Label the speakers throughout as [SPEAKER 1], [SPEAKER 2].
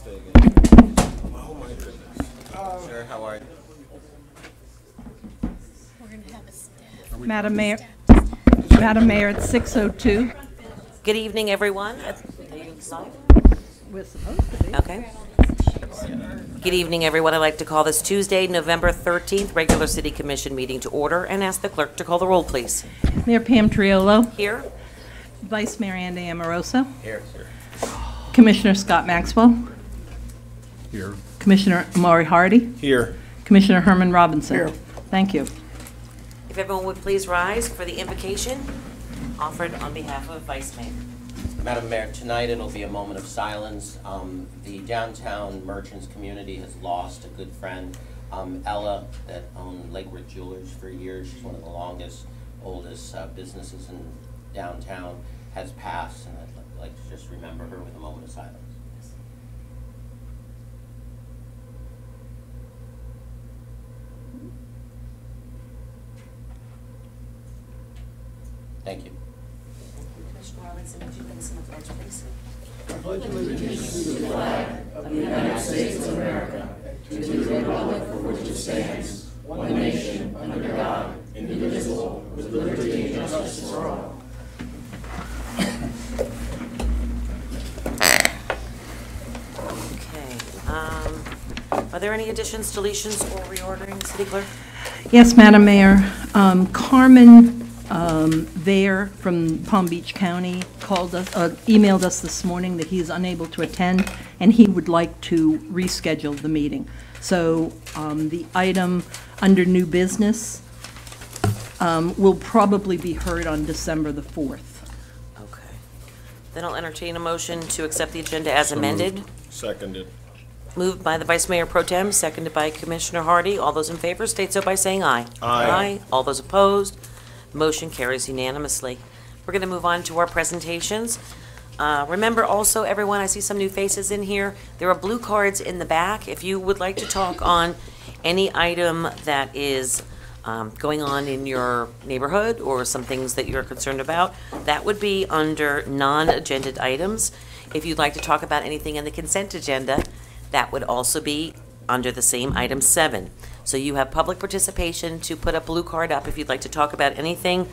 [SPEAKER 1] stay again. Oh my goodness. Sir, how are you?
[SPEAKER 2] We're going to have a staff.
[SPEAKER 3] Madam Mayor, it's 6:02.
[SPEAKER 4] Good evening, everyone.
[SPEAKER 3] We're supposed to be.
[SPEAKER 4] Okay. Good evening, everyone. I'd like to call this Tuesday, November 13th, regular City Commission meeting to order and ask the clerk to call the roll, please.
[SPEAKER 3] Mayor Pam Triolo,
[SPEAKER 4] Here.
[SPEAKER 3] Vice Mayor Andy Amoroso,
[SPEAKER 1] Here.
[SPEAKER 3] Commissioner Scott Maxwell,
[SPEAKER 1] Here.
[SPEAKER 3] Commissioner Amari Hardy,
[SPEAKER 1] Here.
[SPEAKER 3] Commissioner Herman Robinson. Here. Thank you.
[SPEAKER 4] If everyone would please rise for the invocation offered on behalf of Vice Mayor.
[SPEAKER 5] Madam Mayor, tonight it'll be a moment of silence. The downtown merchants community has lost a good friend. Ella, that owned Lakewood Jewelers for years, she's one of the longest, oldest businesses in downtown, has passed, and I'd like to just remember her with a moment of silence. Thank you.
[SPEAKER 4] Commissioner Robinson, would you lead us in the pledge, please? Okay. Are there any additions, deletions, or reordering, City Clerk?
[SPEAKER 3] Yes, Madam Mayor. Carmen Vare from Palm Beach County emailed us this morning that he is unable to attend, and he would like to reschedule the meeting. So the item under new business will probably be heard on December the 4th.
[SPEAKER 4] Okay. Then I'll entertain a motion to accept the agenda as amended.
[SPEAKER 1] Seconded.
[SPEAKER 4] Moved by the Vice Mayor Pro Tem, seconded by Commissioner Hardy. All those in favor state so by saying aye.
[SPEAKER 1] Aye.
[SPEAKER 4] All those opposed, motion carries unanimously. We're going to move on to our presentations. Remember also, everyone, I see some new faces in here. There are blue cards in the back. If you would like to talk on any item that is going on in your neighborhood or some things that you're concerned about, that would be under non-agenda items. If you'd like to talk about anything in the consent agenda, that would also be under the same item 7. So you have public participation to put a blue card up if you'd like to talk about anything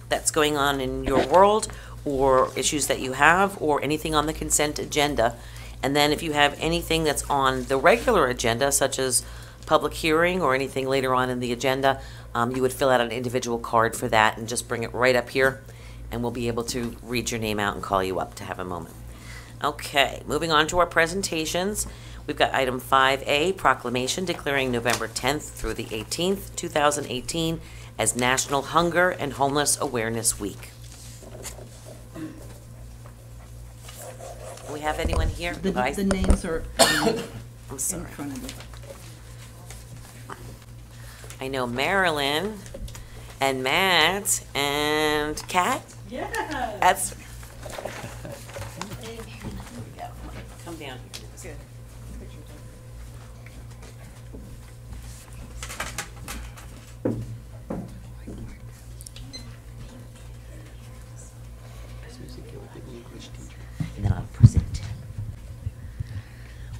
[SPEAKER 4] that's going on in your world or issues that you have or anything on the consent agenda. And then if you have anything that's on the regular agenda, such as public hearing or anything later on in the agenda, you would fill out an individual card for that and just bring it right up here, and we'll be able to read your name out and call you up to have a moment. Okay, moving on to our presentations. We've got item 5A, proclamation declaring November 10th through the 18th, 2018 as National Hunger and Homeless Awareness Week. Do we have anyone here?
[SPEAKER 3] The names are
[SPEAKER 4] I'm
[SPEAKER 3] in
[SPEAKER 4] sorry.
[SPEAKER 3] front of you.
[SPEAKER 4] I know Marilyn and Matt and Kat. Yeah. That's. There we go. Come down here. Good. And then I'll present.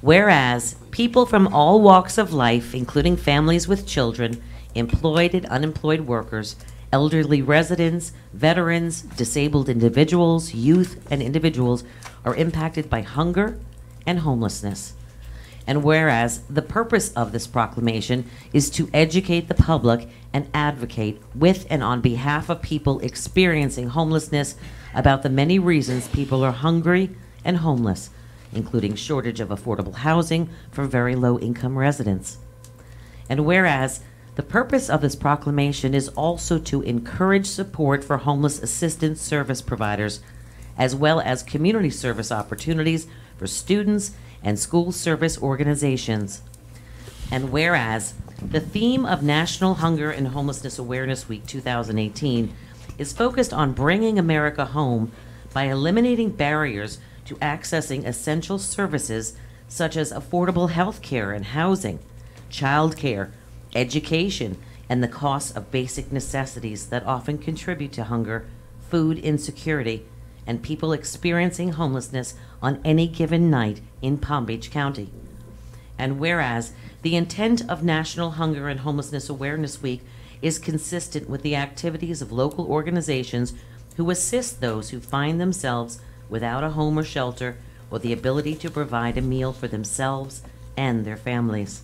[SPEAKER 4] Whereas people from all walks of life, including families with children, employed and unemployed workers, elderly residents, veterans, disabled individuals, youth, and individuals are impacted by hunger and homelessness. And whereas the purpose of this proclamation is to educate the public and advocate with and on behalf of people experiencing homelessness about the many reasons people are hungry and homeless, including shortage of affordable housing for very low-income residents. And whereas the purpose of this proclamation is also to encourage support for homeless assistance service providers, as well as community service opportunities for students and school service organizations. And whereas the theme of National Hunger and Homelessness Awareness Week 2018 is focused on bringing America home by eliminating barriers to accessing essential services such as affordable health care and housing, child care, education, and the cost of basic necessities that often contribute to hunger, food insecurity, and people experiencing homelessness on any given night in Palm Beach County. And whereas the intent of National Hunger and Homelessness Awareness Week is consistent with the activities of local organizations who assist those who find themselves without a home or shelter or the ability to provide a meal for themselves and their families.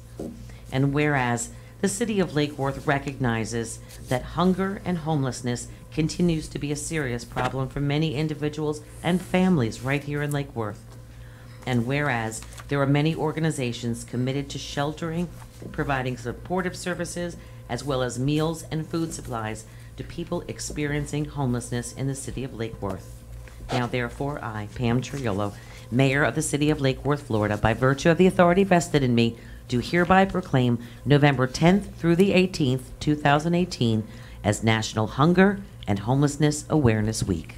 [SPEAKER 4] And whereas the City of Lake Worth recognizes that hunger and homelessness continues to be a serious problem for many individuals and families right here in Lake Worth. And whereas there are many organizations committed to sheltering, providing supportive services, as well as meals and food supplies to people experiencing homelessness in the City of Lake Worth. Now therefore I, Pam Triolo, Mayor of the City of Lake Worth, Florida, by virtue of the authority vested in me, do hereby proclaim November 10th through the 18th, 2018 as National Hunger and Homelessness Awareness Week.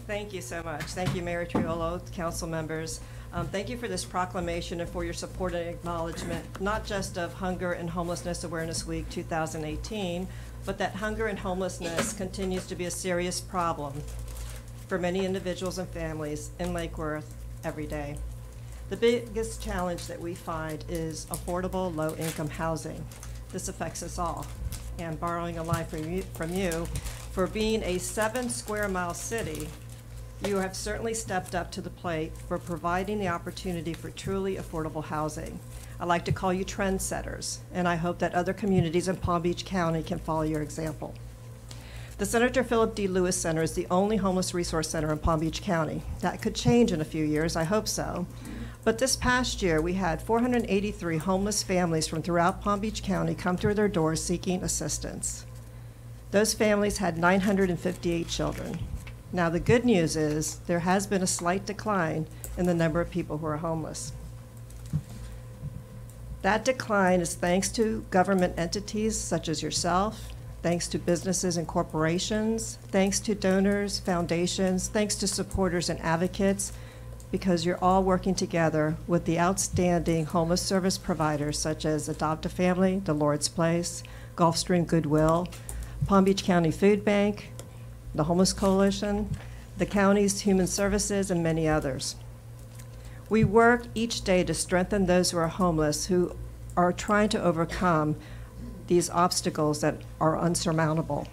[SPEAKER 6] Thank you so much. Thank you, Mayor Triolo, council members. Thank you for this proclamation and for your support and acknowledgement, not just of Hunger and Homelessness Awareness Week 2018, but that hunger and homelessness continues to be a serious problem for many individuals and families in Lake Worth every day. The biggest challenge that we find is affordable low-income housing. This affects us all. And borrowing a line from you, for being a 7-square-mile city, you have certainly stepped up to the plate for providing the opportunity for truly affordable housing. I like to call you trendsetters, and I hope that other communities in Palm Beach County can follow your example. The Senator Philip D. Lewis Center is the only homeless resource center in Palm Beach County. That could change in a few years, I hope so. But this past year, we had 483 homeless families from throughout Palm Beach County come through their doors seeking assistance. Those families had 958 children. Now, the good news is there has been a slight decline in the number of people who are homeless. That decline is thanks to government entities such as yourself, thanks to businesses and corporations, thanks to donors, foundations, thanks to supporters and advocates, because you're all working together with the outstanding homeless service providers such as Adopt a Family, The Lord's Place, Gulfstream Goodwill, Palm Beach County Food Bank, the Homeless Coalition, the county's Human Services, and many others. We work each day to strengthen those who are homeless, who are trying to overcome these obstacles that are unsurmountable.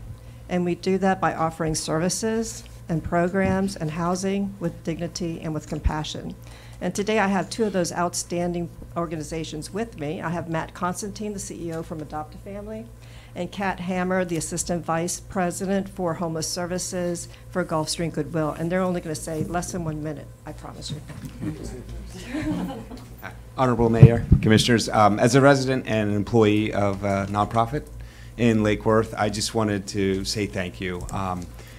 [SPEAKER 6] And we do that by offering services and programs and housing with dignity and with compassion. And today I have two of those outstanding organizations with me. I have Matt Constantine, the CEO from Adopt a Family, and Kat Hammer, the Assistant Vice President for Homeless Services for Gulfstream Goodwill. And they're only going to say less than 1 minute, I promise you.
[SPEAKER 1] Honorable Mayor, Commissioners, as a resident and an employee of a nonprofit in Lake Worth, I just wanted to say thank you.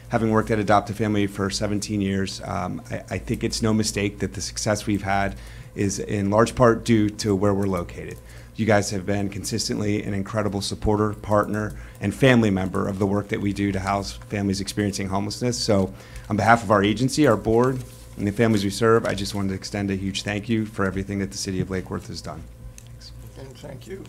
[SPEAKER 1] Having worked at Adopt a Family for 17 years, I think it's no mistake that the success we've had is in large part due to where we're located. You guys have been consistently an incredible supporter, partner, and family member of the work that we do to house families experiencing homelessness. So on behalf of our agency, our board, and the families we serve, I just wanted to extend a huge thank you for everything that the City of Lake Worth has done. Thanks.
[SPEAKER 7] And thank you.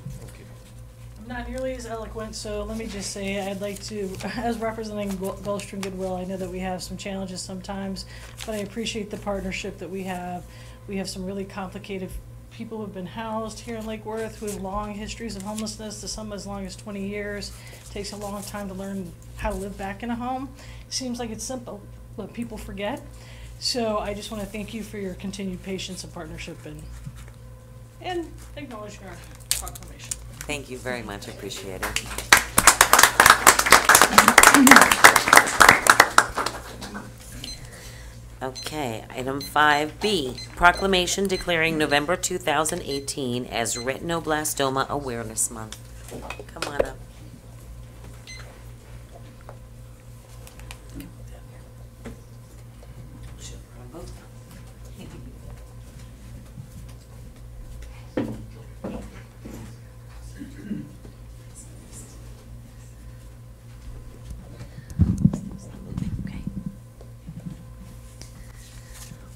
[SPEAKER 8] I'm not nearly as eloquent, so let me just say I'd like to, as representing Gulfstream Goodwill, I know that we have some challenges sometimes, but I appreciate the partnership that we have. We have some really complicated people who have been housed here in Lake Worth who have long histories of homelessness, to some as long as 20 years. It takes a long time to learn how to live back in a home. It seems like it's simple, but people forget. So I just want to thank you for your continued patience and partnership and acknowledge our proclamation.
[SPEAKER 4] Thank you very much. I appreciate it. Okay, item 5B, proclamation declaring November 2018 as Retinoblastoma Awareness Month. Come on up.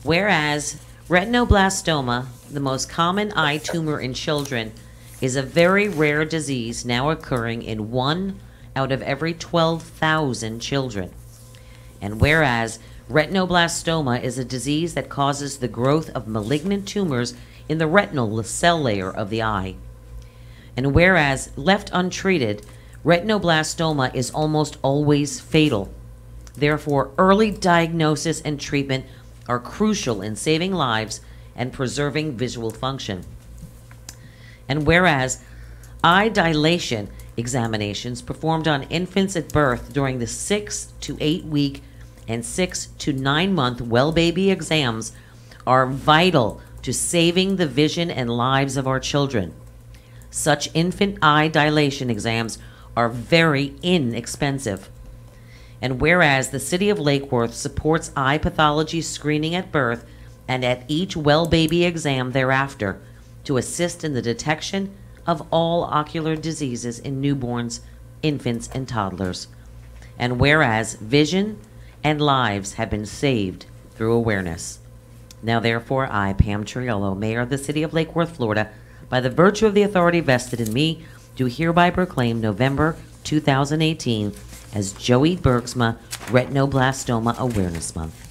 [SPEAKER 4] Whereas retinoblastoma, the most common eye tumor in children, is a very rare disease now occurring in 1 out of every 12,000 children. And whereas retinoblastoma is a disease that causes the growth of malignant tumors in the retinal cell layer of the eye. And whereas left untreated, retinoblastoma is almost always fatal. Therefore, early diagnosis and treatment are crucial in saving lives and preserving visual function. And whereas eye dilation examinations performed on infants at birth during the 6 to 8 week and 6 to 9 month well baby exams are vital to saving the vision and lives of our children. Such infant eye dilation exams are very inexpensive. And whereas the City of Lake Worth supports eye pathology screening at birth and at each well baby exam thereafter to assist in the detection of all ocular diseases in newborns, infants, and toddlers. And whereas vision and lives have been saved through awareness. Now therefore, I, Pam Triolo, Mayor of the City of Lake Worth, Florida, by the virtue of the authority vested in me, do hereby proclaim November 2018 as Joey Bergsma Retinoblastoma Awareness Month.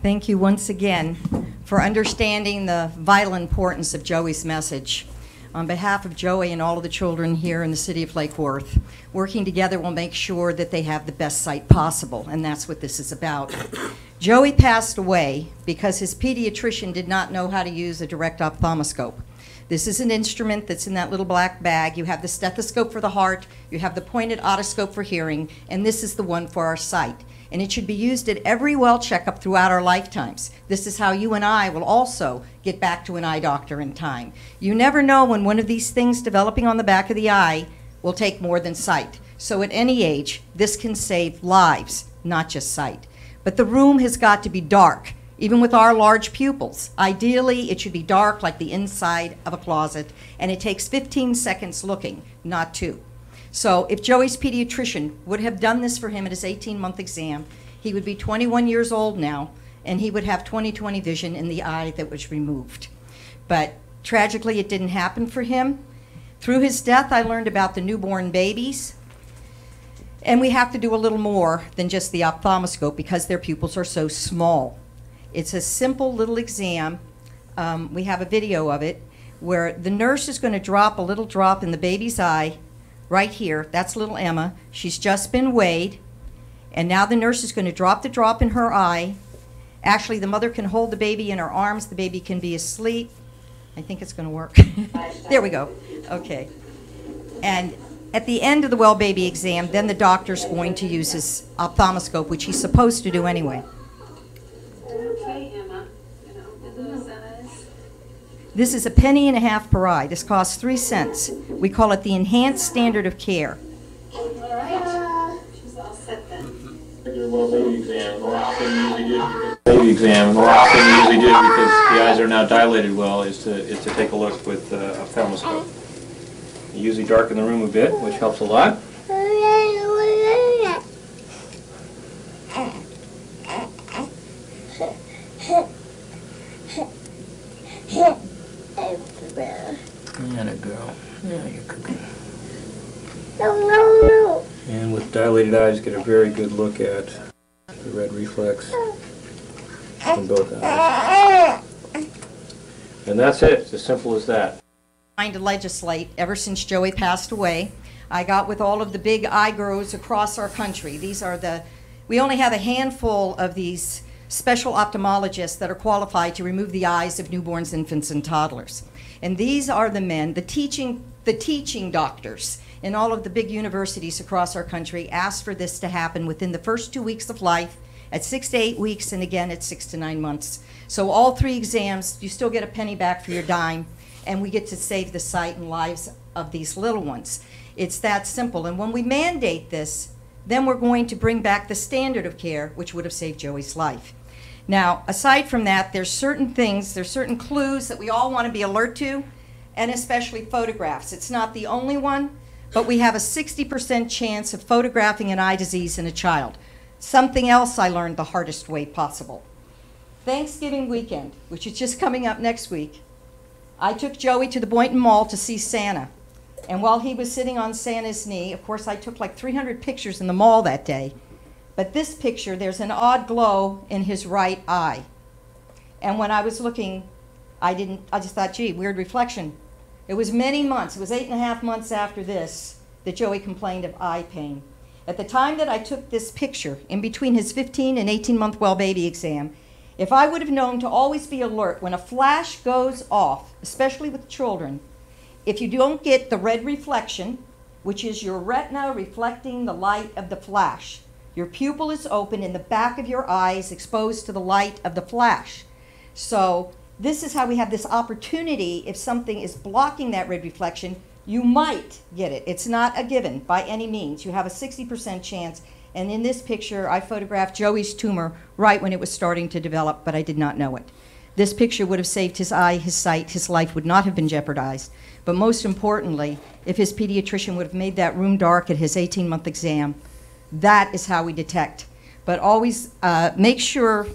[SPEAKER 7] Thank you once again for understanding the vital importance of Joey's message. On behalf of Joey and all of the children here in the City of Lake Worth, working together will make sure that they have the best sight possible, and that's what this is about. Joey passed away because his pediatrician did not know how to use a direct ophthalmoscope. This is an instrument that's in that little black bag. You have the stethoscope for the heart, you have the pointed otoscope for hearing, and this is the one for our sight. And it should be used at every well checkup throughout our lifetimes. This is how you and I will also get back to an eye doctor in time. You never know when one of these things developing on the back of the eye will take more than sight. So at any age, this can save lives, not just sight. But the room has got to be dark, even with our large pupils. Ideally, it should be dark like the inside of a closet, and it takes 15 seconds looking, not 2. So if Joey's pediatrician would have done this for him at his 18-month exam, he would be 21 years old now, and he would have 20/20 vision in the eye that was removed. But tragically, it didn't happen for him. Through his death, I learned about the newborn babies, and we have to do a little more than just the ophthalmoscope because their pupils are so small. It's a simple little exam. We have a video of it where the nurse is going to drop a little drop in the baby's eye right here. That's little Emma. She's just been weighed, and now the nurse is going to drop the drop in her eye. Actually, the mother can hold the baby in her arms. The baby can be asleep. I think it's going to work. There we go. Okay. And at the end of the well baby exam, then the doctor's going to use his ophthalmoscope, which he's supposed to do anyway.
[SPEAKER 2] Okay, Emma.
[SPEAKER 7] This is $0.015 per eye. This costs 3 cents. We call it the enhanced standard of care.
[SPEAKER 2] All right. She's all set then.
[SPEAKER 9] Well, baby exam. The last thing you usually do, baby exam. The last thing you usually do, because the eyes are now dilated well, is to take a look with a ophthalmoscope. You usually darken the room a bit, which helps a lot. And a girl. Yeah, you're cooking.
[SPEAKER 2] No.
[SPEAKER 9] And with dilated eyes, get a very good look at the red reflex in both eyes. And that's it. It's as simple as that.
[SPEAKER 7] Trying to legislate ever since Joey passed away. I got with all of the big eye gurus across our country. We only have a handful of these special ophthalmologists that are qualified to remove the eyes of newborns, infants, and toddlers. And these are the men, the teaching doctors in all of the big universities across our country asked for this to happen within the first 2 weeks of life, at 6 to 8 weeks, and again at 6 to 9 months. So all 3 exams, you still get a penny back for your dime, and we get to save the sight and lives of these little ones. It's that simple. And when we mandate this, then we're going to bring back the standard of care, which would have saved Joey's life. Now, aside from that, there's certain things, there's certain clues that we all want to be alert to, and especially photographs. It's not the only one, but we have a 60% chance of photographing an eye disease in a child. Something else I learned the hardest way possible. Thanksgiving weekend, which is just coming up next week, I took Joey to the Boynton Mall to see Santa. And while he was sitting on Santa's knee, of course I took like 300 pictures in the mall that day, but this picture, there's an odd glow in his right eye. And when I was looking, I just thought, gee, weird reflection. It was many months, it was 8.5 months after this, that Joey complained of eye pain. At the time that I took this picture, in between his 15 and 18-month well baby exam, if I would have known to always be alert when a flash goes off, especially with children, if you don't get the red reflection, which is your retina reflecting the light of the flash, your pupil is open in the back of your eyes exposed to the light of the flash. So this is how we have this opportunity. If something is blocking that red reflection, you might get it. It's not a given by any means. You have a 60% chance. And in this picture, I photographed Joey's tumor right when it was starting to develop, but I did not know it. This picture would have saved his eye, his sight, his life would not have been jeopardized. But most importantly, if his pediatrician would have made that room dark at his 18-month exam, that is how we detect. But always make sure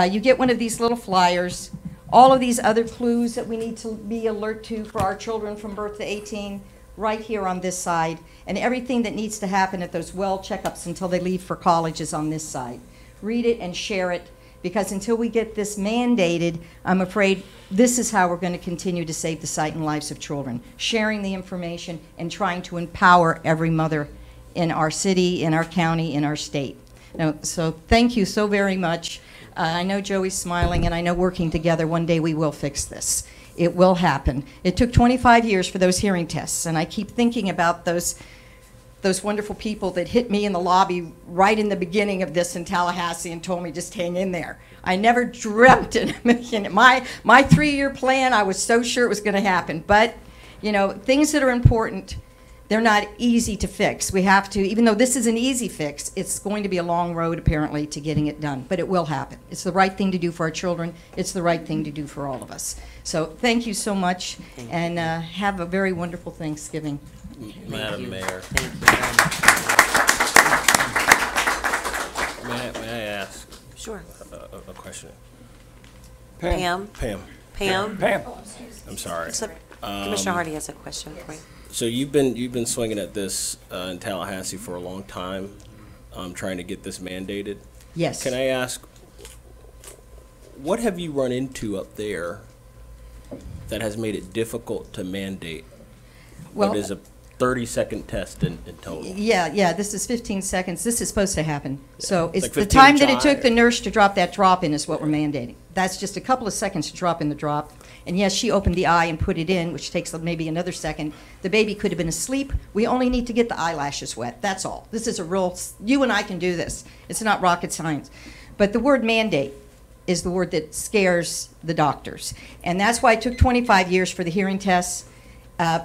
[SPEAKER 7] you get one of these little flyers. All of these other clues that we need to be alert to for our children from birth to 18, right here on this side. And everything that needs to happen at those well checkups until they leave for college is on this side. Read it and share it, because until we get this mandated, I'm afraid this is how we're going to continue to save the sight and lives of children. Sharing the information and trying to empower every mother in our city, in our county, in our state. Now, so thank you so very much. I know Joey's smiling, and I know working together, one day we will fix this. It will happen. It took 25 years for those hearing tests, and I keep thinking about those wonderful people that hit me in the lobby right in the beginning of this in Tallahassee and told me just hang in there. I never dreamt in a million. My 3-year plan, I was so sure it was going to happen. But, you know, things that are important, they're not easy to fix. We have to, even though this is an easy fix, it's going to be a long road apparently to getting it done. But it will happen. It's the right thing to do for our children. It's the right thing to do for all of us. So thank you so much, and have a very wonderful Thanksgiving.
[SPEAKER 10] Madam Mayor.
[SPEAKER 4] Thank you.
[SPEAKER 10] May I ask
[SPEAKER 11] Sure.
[SPEAKER 10] a question?
[SPEAKER 11] Pam?
[SPEAKER 10] Pam.
[SPEAKER 11] Pam?
[SPEAKER 10] I'm sorry.
[SPEAKER 11] So, Commissioner Hardy has a question for you.
[SPEAKER 10] So you've been swinging at this in Tallahassee for a long time, trying to get this mandated.
[SPEAKER 7] Yes.
[SPEAKER 10] Can I ask, what have you run into up there that has made it difficult to mandate?
[SPEAKER 7] Well,
[SPEAKER 10] what is a 30-second test in total?
[SPEAKER 7] Yeah, this is 15 seconds. This is supposed to happen. So it's
[SPEAKER 10] like
[SPEAKER 7] the
[SPEAKER 10] 15
[SPEAKER 7] time that it
[SPEAKER 10] each
[SPEAKER 7] took
[SPEAKER 10] eye.
[SPEAKER 7] the nurse to drop that drop in is what we're mandating. That's just a couple of seconds to drop in the drop. And yes, she opened the eye and put it in, which takes maybe another second. The baby could have been asleep. We only need to get the eyelashes wet. That's all. This is a real, you and I can do this. It's not rocket science. But the word mandate is the word that scares the doctors. And that's why it took 25 years for the hearing tests.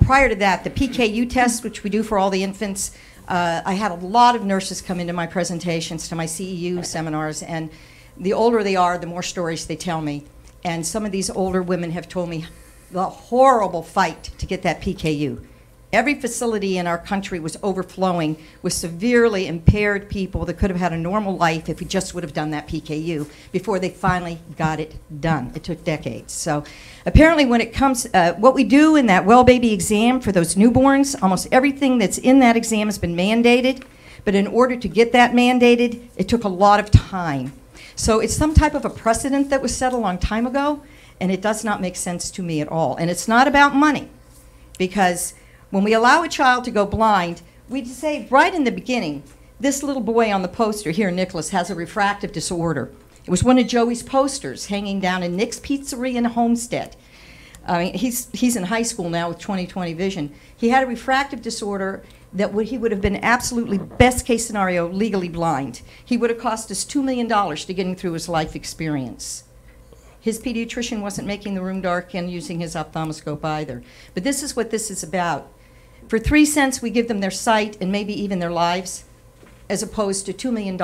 [SPEAKER 7] Prior to that, the PKU test, which we do for all the infants, I had a lot of nurses come into my presentations, to my CEU seminars, and the older they are, the more stories they tell me. And some of these older women have told me the horrible fight to get that PKU. Every facility in our country was overflowing with severely impaired people that could have had a normal life if we just would have done that PKU before they finally got it done. It took decades. So apparently when it comes, what we do in that well baby exam for those newborns, almost everything that's in that exam has been mandated. But in order to get that mandated, it took a lot of time. So it's some type of a precedent that was set a long time ago, and it does not make sense to me at all. And it's not about money, because when we allow a child to go blind, we say right in the beginning, this little boy on the poster here, Nicholas, has a refractive disorder. It was one of Joey's posters hanging down in Nick's Pizzeria in Homestead. I mean, he's in high school now with 20/20 vision. He had a refractive disorder that he would have been absolutely best case scenario legally blind. He would have cost us $2 million to get him through his life experience. His pediatrician wasn't making the room dark and using his ophthalmoscope either. But this is what this is about. For 3 cents, we give them their sight and maybe even their lives, as opposed to $2 million.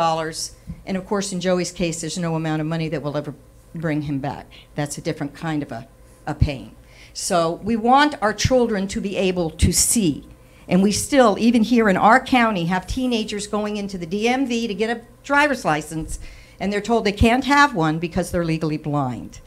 [SPEAKER 7] And of course, in Joey's case, there's no amount of money that will ever bring him back. That's a different kind of a pain. So we want our children to be able to see. And we still, even here in our county, have teenagers going into the DMV to get a driver's license, and they're told they can't have one because they're legally blind.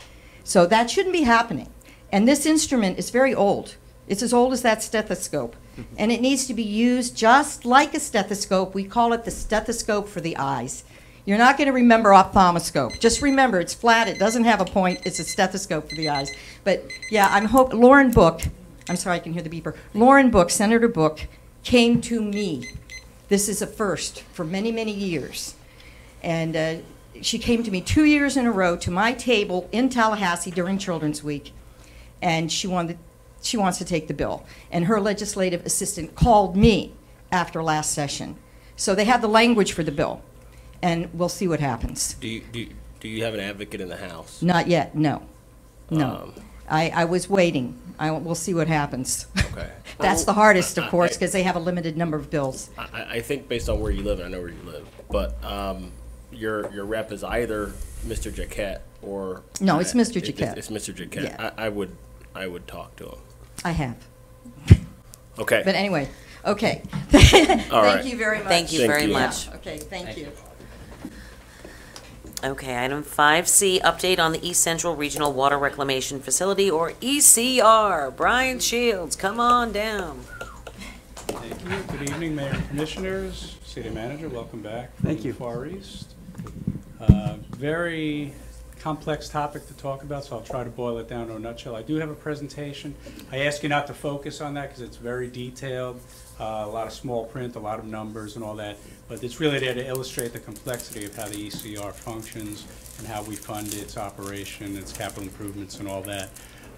[SPEAKER 7] So that shouldn't be happening. And this instrument is very old. It's as old as that stethoscope. And it needs to be used just like a stethoscope. We call it the stethoscope for the eyes. You're not going to remember ophthalmoscope. Just remember, it's flat, it doesn't have a point, it's a stethoscope for the eyes. But yeah, Lauren Book, I'm sorry, I can hear the beeper. Lauren Book, Senator Book, came to me. This is a first for many, many years. And she came to me 2 years in a row to my table in Tallahassee during Children's Week. And she wants to take the bill. And her legislative assistant called me after last session. So they have the language for the bill. And we'll see what happens.
[SPEAKER 10] Do you have an advocate in the House?
[SPEAKER 7] Not yet, no. No. I was waiting. We'll see what happens.
[SPEAKER 10] Okay.
[SPEAKER 7] That's the hardest, of course, because they have a limited number of bills.
[SPEAKER 10] I think based on where you live, and I know where you live, but your rep is either Mr. Jaquette or...
[SPEAKER 7] No, it's Mr. Jaquette.
[SPEAKER 10] It's Mr. Jaquette.
[SPEAKER 7] Yeah.
[SPEAKER 10] I would talk to him.
[SPEAKER 7] I have.
[SPEAKER 10] Okay.
[SPEAKER 7] But anyway, okay.
[SPEAKER 10] All right.
[SPEAKER 7] Thank you very much.
[SPEAKER 11] Thank you very much.
[SPEAKER 7] Yeah, okay, thank you.
[SPEAKER 11] Okay, item 5C, update on the East Central Regional Water Reclamation Facility, or ECR. Brian Shields, come on down.
[SPEAKER 12] Thank you. Good evening, Mayor and Commissioners, City Manager, welcome back.
[SPEAKER 1] Thank you.
[SPEAKER 12] Far East. Very complex topic to talk about, so I'll try to boil it down to a nutshell. I do have a presentation. I ask you not to focus on that because it's very detailed, a lot of small print, a lot of numbers and all that, but it's really there to illustrate the complexity of how the ECR functions and how we fund its operation, its capital improvements and all that.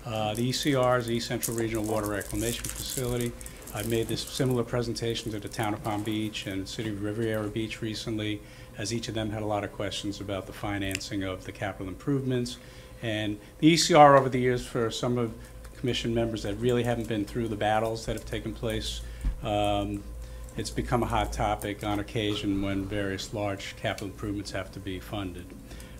[SPEAKER 12] The ECR is the East Central Regional Water Reclamation Facility. I've made this similar presentation to the town of Palm Beach and the city of Riviera Beach recently, as each of them had a lot of questions about the financing of the capital improvements. And the ECR over the years, for some of the commission members that really haven't been through the battles that have taken place, it's become a hot topic on occasion when various large capital improvements have to be funded.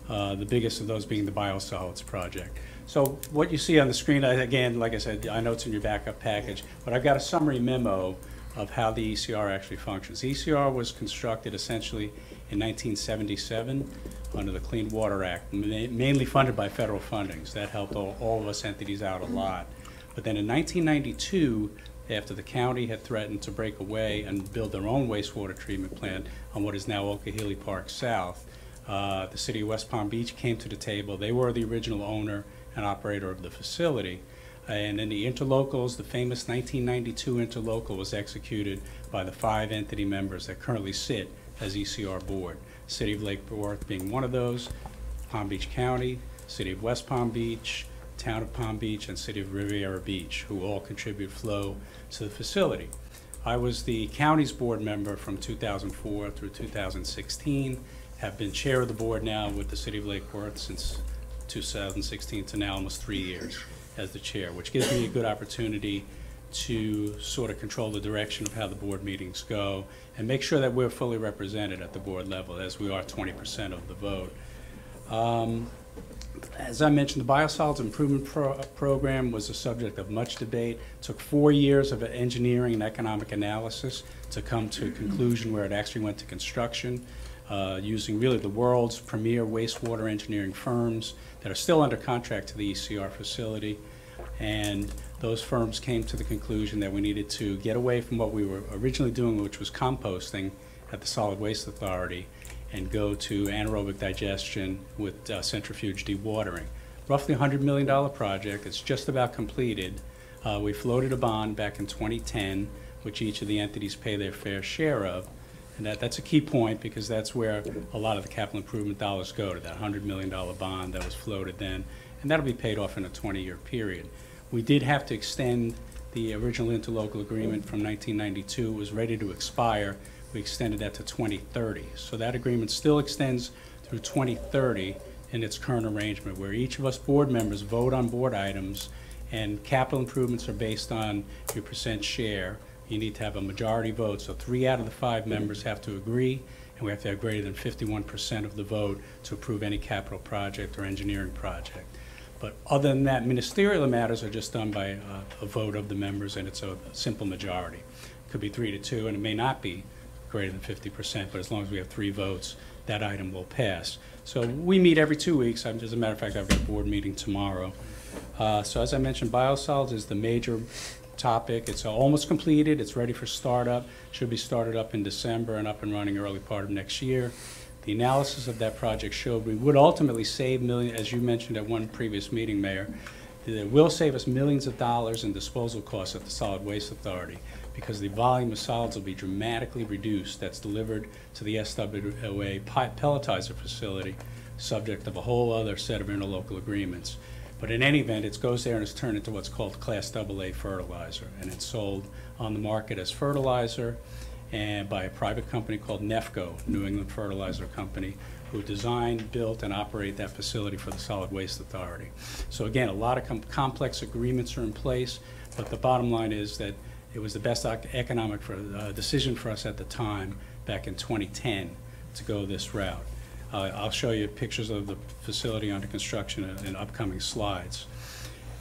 [SPEAKER 12] The biggest of those being the biosolids project. So what you see on the screen, again, like I said, I know it's in your backup package, but I've got a summary memo of how the ECR actually functions. The ECR was constructed essentially in 1977 under the Clean Water Act, mainly funded by federal fundings. That helped all of us entities out a lot. But then in 1992, after the county had threatened to break away and build their own wastewater treatment plant on what is now Okehili Park South, the city of West Palm Beach came to the table. They were the original owner and operator of the facility. And then the interlocals, the famous 1992 interlocal, was executed by the 5 entity members that currently sit as ECR board. City of Lake Worth being one of those, Palm Beach County, City of West Palm Beach, Town of Palm Beach, and City of Riviera Beach, who all contribute flow to the facility. I was the county's board member from 2004 through 2016, have been chair of the board now with the City of Lake Worth since 2016 to now almost 3 years as the chair, which gives me a good opportunity to sort of control the direction of how the board meetings go and make sure that we're fully represented at the board level, as we are 20% of the vote. As I mentioned, the Biosolids Improvement Program was a subject of much debate. It took 4 years of engineering and economic analysis to come to a conclusion where it actually went to construction, using really the world's premier wastewater engineering firms that are still under contract to the ECR facility. And those firms came to the conclusion that we needed to get away from what we were originally doing, which was composting at the Solid Waste Authority, and go to anaerobic digestion with centrifuge dewatering. Roughly $100 million project. It's just about completed. We floated a bond back in 2010, which each of the entities pay their fair share of. And that's a key point, because that's where a lot of the capital improvement dollars go, to that $100 million bond that was floated then. And that'll be paid off in a 20-year period. We did have to extend the original interlocal agreement from 1992. It was ready to expire. We extended that to 2030. So that agreement still extends through 2030 in its current arrangement, where each of us board members vote on board items, and capital improvements are based on your percent share. You need to have a majority vote, so 3 out of the 5 members have to agree, and we have to have greater than 51% of the vote to approve any capital project or engineering project. But other than that, ministerial matters are just done by a vote of the members, and it's a simple majority. It could be 3-2, and it may not be greater than 50%, but as long as we have 3 votes, that item will pass. So we meet every 2 weeks. As a matter of fact, I've got a board meeting tomorrow. So as I mentioned, biosolids is the major topic. It's almost completed. It's ready for startup. Should be started up in December and up and running early part of next year. The analysis of that project showed we would ultimately save millions, as you mentioned at one previous meeting, Mayor. It will save us millions of dollars in disposal costs at the Solid Waste Authority, because the volume of solids will be dramatically reduced that's delivered to the SWOA pelletizer facility, subject of a whole other set of interlocal agreements. But in any event, it goes there and is turned into what's called Class AA fertilizer, and it's sold on the market as fertilizer and by a private company called NEFCO, New England Fertilizer Company, who designed, built, and operate that facility for the Solid Waste Authority. So again, a lot of complex agreements are in place, but the bottom line is that it was the best economic decision for us at the time, back in 2010, to go this route. I'll show you pictures of the facility under construction in upcoming slides.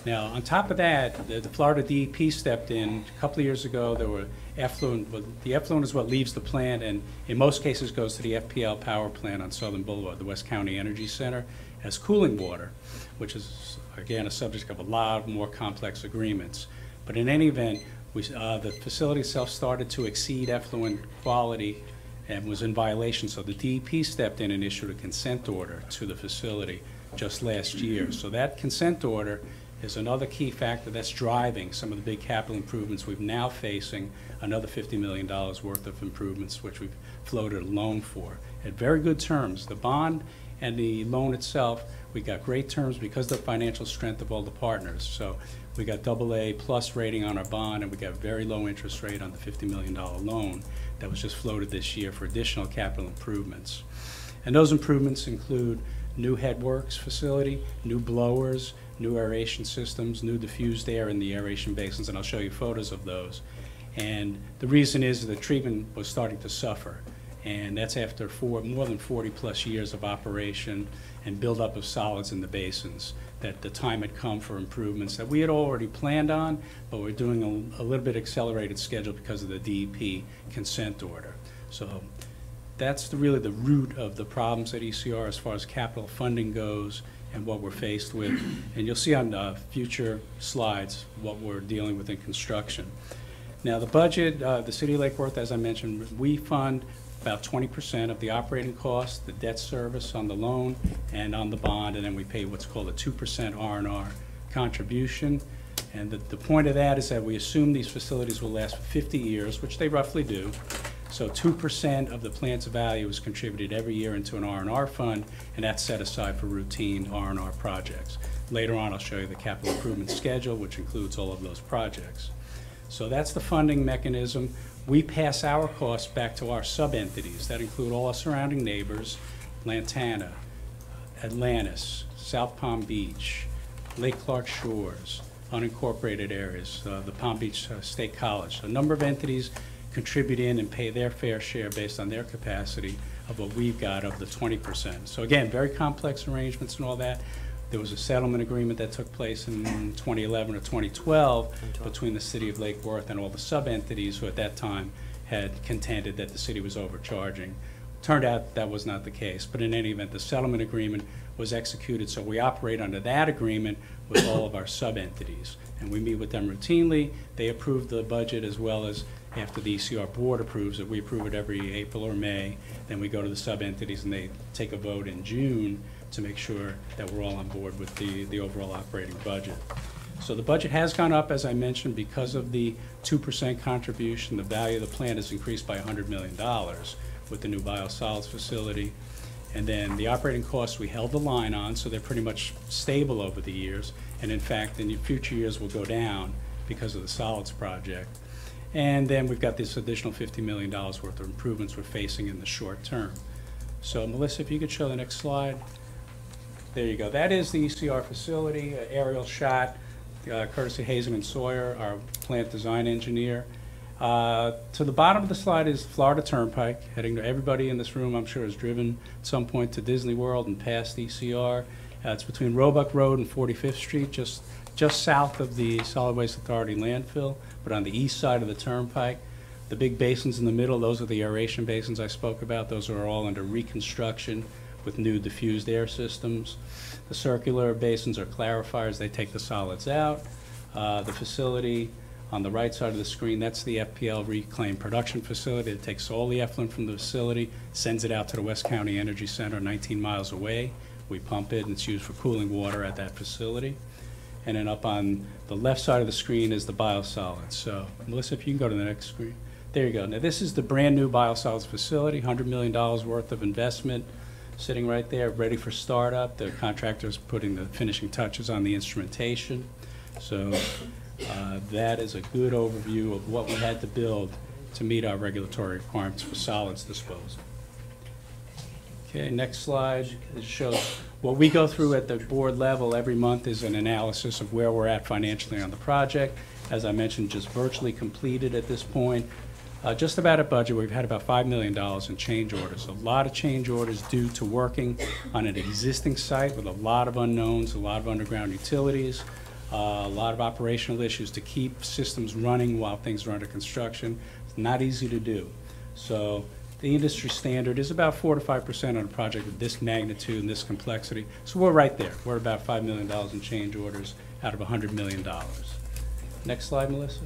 [SPEAKER 12] Now, on top of that, the Florida DEP stepped in a couple of years ago. There were effluent. The effluent is what leaves the plant, and in most cases goes to the FPL power plant on Southern Boulevard, the West County Energy Center, as cooling water, which is, again, a subject of a lot more complex agreements. But in any event, the facility itself started to exceed effluent quality and was in violation, so the DEP stepped in and issued a consent order to the facility just last year. So that consent order is another key factor that's driving some of the big capital improvements we've now facing, another $50 million worth of improvements, which we've floated a loan for at very good terms. The bond and the loan itself, we got great terms because of the financial strength of all the partners. So we got AA plus rating on our bond, and we got very low interest rate on the $50 million loan that was just floated this year for additional capital improvements. And those improvements include new headworks facility, new blowers, new aeration systems, new diffused air in the aeration basins, and I'll show you photos of those. And the reason is the treatment was starting to suffer, and that's after more than 40 plus years of operation and buildup of solids in the basins, that the time had come for improvements that we had already planned on, but we're doing a little bit accelerated schedule because of the DEP consent order. So that's really the root of the problems at ECR as far as capital funding goes and what we're faced with. And you'll see on future slides what we're dealing with in construction. Now the budget, the City of Lake Worth, as I mentioned, we fund about 20% of the operating costs, the debt service on the loan and on the bond, and then we pay what's called a 2% R&R contribution. And the point of that is that we assume these facilities will last for 50 years, which they roughly do. So 2% of the plant's value is contributed every year into an R&R fund, and that's set aside for routine R&R projects. Later on, I'll show you the capital improvement schedule, which includes all of those projects. So that's the funding mechanism. We pass our costs back to our sub-entities. That include all our surrounding neighbors, Lantana, Atlantis, South Palm Beach, Lake Clark Shores, unincorporated areas, the Palm Beach State College. A number of entities contribute in and pay their fair share based on their capacity of what we've got of the 20%. So again, very complex arrangements and all that. There was a settlement agreement that took place in 2011 or 2012 between the City of Lake Worth and all the sub-entities who at that time had contended that the city was overcharging. Turned out that was not the case, but in any event, the settlement agreement was executed, so we operate under that agreement with all of our sub-entities. And we meet with them routinely. They approve the budget as well as after the ECR board approves it. We approve it every April or May. Then we go to the sub-entities and they take a vote in June to make sure that we're all on board with the overall operating budget. So the budget has gone up, as I mentioned, because of the 2% contribution. The value of the plant has increased by $100 million with the new biosolids facility. And then the operating costs we held the line on, so they're pretty much stable over the years. and in fact, in the future years will go down because of the solids project. And then we've got this additional $50 million worth of improvements we're facing in the short term. So Melissa, if you could show the next slide. There you go. That is the ECR facility, aerial shot, courtesy Hazen and Sawyer, our plant design engineer. To the bottom of the slide is Florida Turnpike, heading to everybody in this room, I'm sure, has driven at some point to Disney World and past ECR. It's between Roebuck Road and 45th Street, just south of the Solid Waste Authority landfill, but on the east side of the turnpike. The big basins in the middle, those are the aeration basins I spoke about. Those are all under reconstruction with new diffused air systems. The circular basins are clarifiers. They take the solids out. The facility on the right side of the screen, that's the FPL Reclaim Production Facility. It takes all the effluent from the facility, sends it out to the West County Energy Center 19 miles away. We pump it, and it's used for cooling water at that facility. And then up on the left side of the screen is the biosolids. So, Melissa, if you can go to the next screen. There you go. Now, this is the brand-new biosolids facility, $100 million worth of investment, sitting right there, ready for startup. The contractor's putting the finishing touches on the instrumentation. So that is a good overview of what we had to build to meet our regulatory requirements for solids disposal. Okay, next slide. It shows what we go through at the board level every month is an analysis of where we're at financially on the project. As I mentioned, just virtually completed at this point. Just about at budget, we've had about $5 million in change orders. A lot of change orders due to working on an existing site with a lot of unknowns, a lot of underground utilities, a lot of operational issues to keep systems running while things are under construction. It's not easy to do. So the industry standard is about 4 to 5% on a project of this magnitude and this complexity. So we're right there. We're about $5 million in change orders out of $100 million. Next slide, Melissa.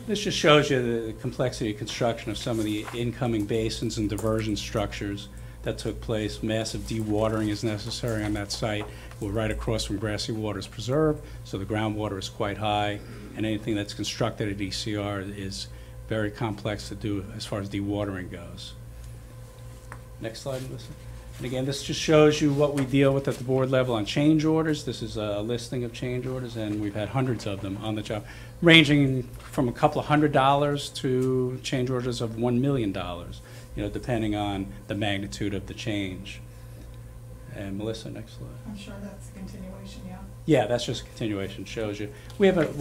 [SPEAKER 12] This just shows you the complexity of construction of some of the incoming basins and diversion structures that took place. Massive dewatering is necessary on that site. We're right across from Grassy Waters Preserve, so the groundwater is quite high, and anything that's constructed at ECR is very complex to do as far as dewatering goes. Next slide, Melissa. And again, this just shows you what we deal with at the board level on change orders. This is a listing of change orders, and we've had hundreds of them on the job, ranging from a couple of $100 to change orders of $1 million, depending on the magnitude of the change. And Melissa, next slide.
[SPEAKER 13] I'm sure that's a continuation, yeah.
[SPEAKER 12] Yeah, that's just a continuation, shows you. We have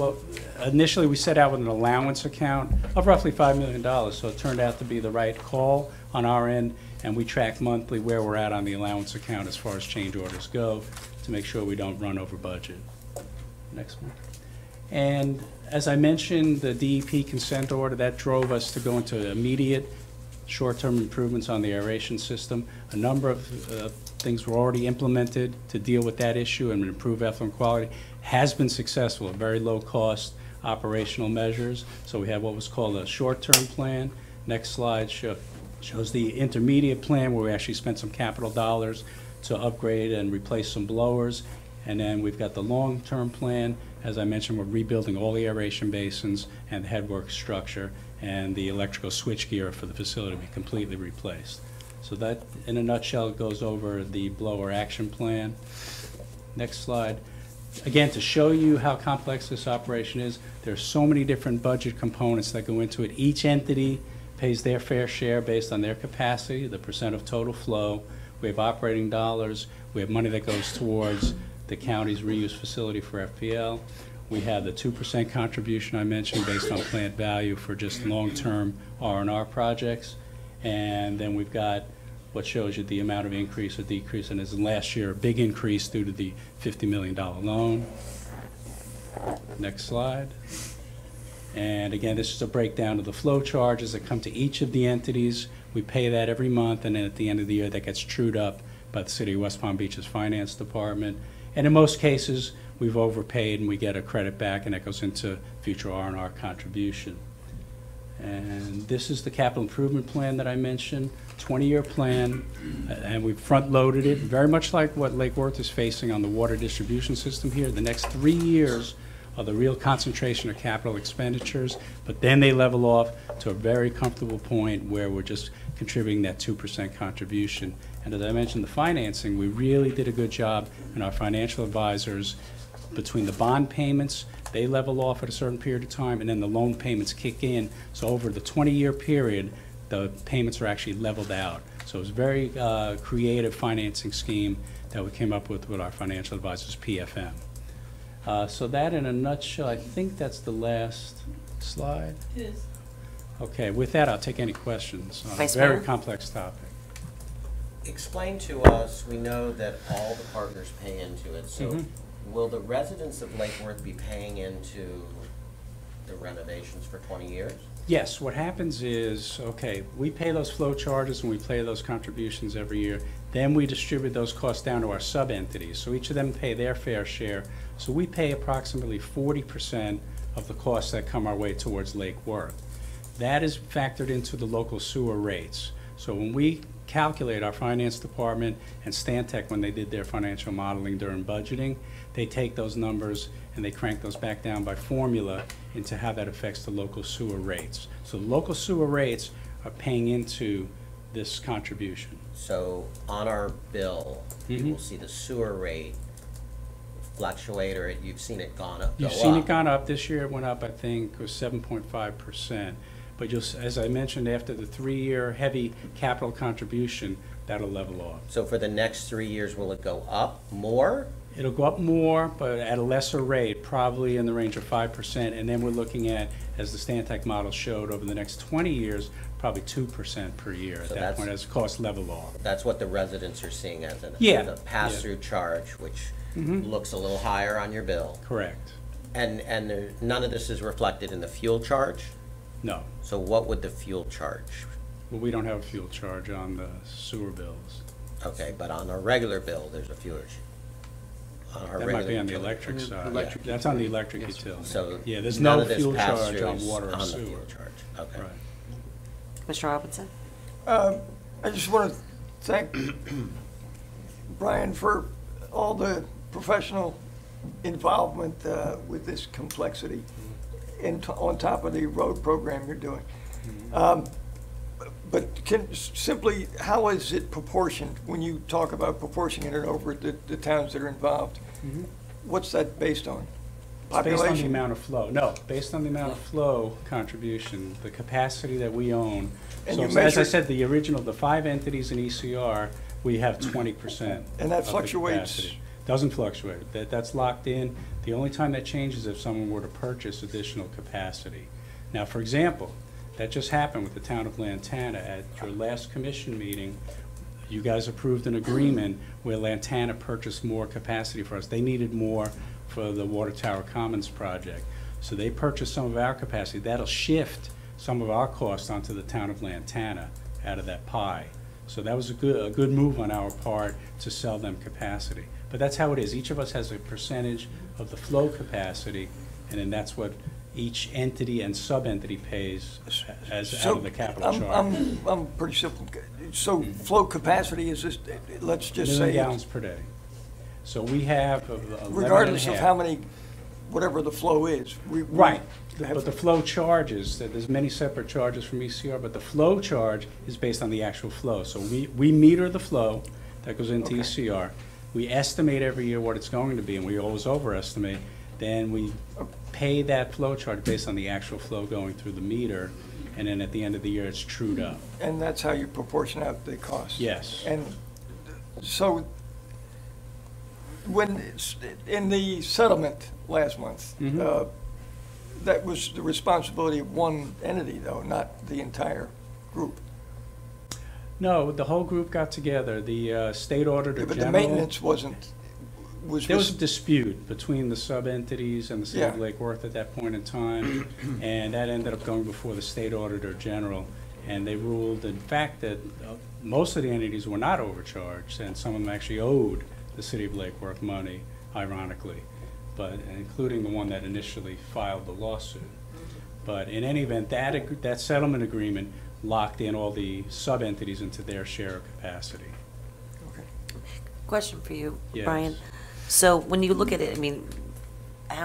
[SPEAKER 12] initially we set out with an allowance account of roughly $5 million, so it turned out to be the right call on our end, and we track monthly where we're at on the allowance account as far as change orders go to make sure we don't run over budget. Next one. And as I mentioned, the DEP consent order, that drove us to go into immediate short-term improvements on the aeration system. A number of things were already implemented to deal with that issue and improve effluent quality. Has been successful at very low cost operational measures. So we have what was called a short-term plan. Next slide shows the intermediate plan where we actually spent some capital dollars to upgrade and replace some blowers. And then we've got the long-term plan. As I mentioned, we're rebuilding all the aeration basins and the headwork structure, and the electrical switchgear for the facility to be completely replaced. So that, in a nutshell, goes over the blower action plan. Next slide. Again, to show you how complex this operation is, there's so many different budget components that go into it. Each entity pays their fair share based on their capacity, the percent of total flow. We have operating dollars. We have money that goes towards the county's reuse facility for FPL. We have the 2% contribution I mentioned based on plant value for just long-term R&R projects. And then we've got what shows you the amount of increase or decrease, and as in last year, a big increase due to the $50 million loan. Next slide. And again, this is a breakdown of the flow charges that come to each of the entities. We pay that every month, and then at the end of the year, that gets trued up by the City of West Palm Beach's Finance Department. And in most cases, we've overpaid and we get a credit back, and that goes into future R&R contribution. And this is the capital improvement plan that I mentioned, 20-year plan, and we've front-loaded it, very much like what Lake Worth is facing on the water distribution system here. The next 3 years are the real concentration of capital expenditures, but then they level off to a very comfortable point where we're just contributing that 2% contribution. And as I mentioned, the financing, we really did a good job, and our financial advisors between the bond payments, they level off at a certain period of time, and then the loan payments kick in. So over the 20-year period, the payments are actually leveled out. So it was a very creative financing scheme that we came up with our financial advisors, PFM. So that in a nutshell, I think that's the last slide.
[SPEAKER 8] It is.
[SPEAKER 12] Okay, with that, I'll take any questions on a
[SPEAKER 11] Vice
[SPEAKER 12] very
[SPEAKER 11] Mayor?
[SPEAKER 12] complex topic.
[SPEAKER 5] Explain to us, we know that all the partners pay into it, so
[SPEAKER 12] Mhm.
[SPEAKER 5] will the residents of Lake Worth be paying into the renovations for 20 years?
[SPEAKER 12] Yes, what happens is, okay, we pay those flow charges and we pay those contributions every year. Then we distribute those costs down to our sub-entities. So each of them pay their fair share. So we pay approximately 40% of the costs that come our way towards Lake Worth. That is factored into the local sewer rates. So when we calculate, our finance department and Stantec, when they did their financial modeling during budgeting, they take those numbers and they crank those back down by formula into how that affects the local sewer rates. So the local sewer rates are paying into this contribution.
[SPEAKER 5] So on our bill, you
[SPEAKER 12] Mhm.
[SPEAKER 5] will see the sewer rate fluctuate, or you've seen it go up?
[SPEAKER 12] You've seen it gone up. This year it went up, I think, it was 7.5%. But you'll, as I mentioned, after the 3-year heavy capital contribution, that'll level off.
[SPEAKER 5] So for the next 3 years, will it go up more?
[SPEAKER 12] It'll go up more, but at a lesser rate, probably in the range of 5%. And then we're looking at, as the Stantec model showed, over the next 20 years, probably 2% per year at
[SPEAKER 5] So
[SPEAKER 12] that
[SPEAKER 5] that's-
[SPEAKER 12] point as costs level off.
[SPEAKER 5] That's what the residents are seeing as
[SPEAKER 12] Yeah,
[SPEAKER 5] a pass-through charge, which
[SPEAKER 12] Mhm.
[SPEAKER 5] looks a little higher on your bill.
[SPEAKER 12] Correct.
[SPEAKER 5] And none of this is reflected in the fuel charge?
[SPEAKER 12] No.
[SPEAKER 5] So what would the fuel charge?
[SPEAKER 12] Well, we don't have a fuel charge on the sewer bills.
[SPEAKER 5] Okay, but on our regular bill, there's a fuel. On our
[SPEAKER 12] That might be
[SPEAKER 5] regular
[SPEAKER 12] on the
[SPEAKER 5] utility.
[SPEAKER 12] electric side.
[SPEAKER 5] Electric
[SPEAKER 12] That's on the electric utility.
[SPEAKER 5] So
[SPEAKER 12] Yeah, there's
[SPEAKER 5] none
[SPEAKER 12] no
[SPEAKER 5] of this
[SPEAKER 12] fuel charge
[SPEAKER 5] pass-through
[SPEAKER 12] on
[SPEAKER 5] is
[SPEAKER 12] water or
[SPEAKER 5] on the
[SPEAKER 12] sewer.
[SPEAKER 5] fuel charge. Okay.
[SPEAKER 12] Right.
[SPEAKER 11] Commissioner Robinson?
[SPEAKER 14] I just want to thank Brian for all the professional involvement with this complexity and on top of the road program you're doing. But simply, how is it proportioned when you talk about proportioning it over the towns that are involved?
[SPEAKER 12] Mhm.
[SPEAKER 14] What's that based on?
[SPEAKER 12] It's based on the
[SPEAKER 14] Population?
[SPEAKER 12] amount of flow. No, based on the amount of flow contribution, the capacity that we own.
[SPEAKER 14] And
[SPEAKER 12] So
[SPEAKER 14] you
[SPEAKER 12] as I
[SPEAKER 14] measure-
[SPEAKER 12] said, the original, the 5 entities in ECR, we have 20%.
[SPEAKER 14] And that
[SPEAKER 12] of the
[SPEAKER 14] fluctuates?
[SPEAKER 12] capacity. Doesn't fluctuate. That's locked in. The only time that changes is if someone were to purchase additional capacity. Now, for example, that just happened with the town of Lantana. At your last commission meeting, you guys approved an agreement where Lantana purchased more capacity for us. They needed more for the Water Tower Commons project. So they purchased some of our capacity. That'll shift some of our costs onto the town of Lantana out of that pie. So that was a good move on our part to sell them capacity. But that's how it is. Each of us has a percentage of the flow capacity, and then that's what each entity and sub-entity pays as out of the capital charge.
[SPEAKER 14] I'm pretty simple. So flow capacity is just, let's just say.
[SPEAKER 12] Million gallons per day. So we have 11
[SPEAKER 14] Regardless
[SPEAKER 12] and
[SPEAKER 14] of
[SPEAKER 12] a half.
[SPEAKER 14] how many, whatever the flow is.
[SPEAKER 12] Right,
[SPEAKER 14] have-
[SPEAKER 12] but the flow charges, there's many separate charges from ECR, but the flow charge is based on the actual flow. So we meter the flow that goes into
[SPEAKER 14] Okay.
[SPEAKER 12] ECR. We estimate every year what it's going to be, and we always overestimate. Then we pay that flow charge based on the actual flow going through the meter, and then at the end of the year, it's trued up.
[SPEAKER 14] And that's how you proportion out the cost?
[SPEAKER 12] Yes.
[SPEAKER 14] And so when, in the settlement last month,
[SPEAKER 12] Mhm.
[SPEAKER 14] that was the responsibility of one entity, though, not the entire group.
[SPEAKER 12] No, the whole group got together, the state auditor
[SPEAKER 14] But
[SPEAKER 12] general.
[SPEAKER 14] the maintenance wasn't,
[SPEAKER 12] There was a dispute between the sub-entities and the city of
[SPEAKER 14] Yeah.
[SPEAKER 12] Lake Worth at that point in time, and that ended up going before the state auditor general. And they ruled, in fact, that most of the entities were not overcharged, and some of them actually owed the city of Lake Worth money, ironically, but including the one that initially filed the lawsuit. But in any event, that settlement agreement locked in all the sub-entities into their share of capacity.
[SPEAKER 11] Question for you,
[SPEAKER 12] Yes.
[SPEAKER 11] Brian. So when you look at it, I mean,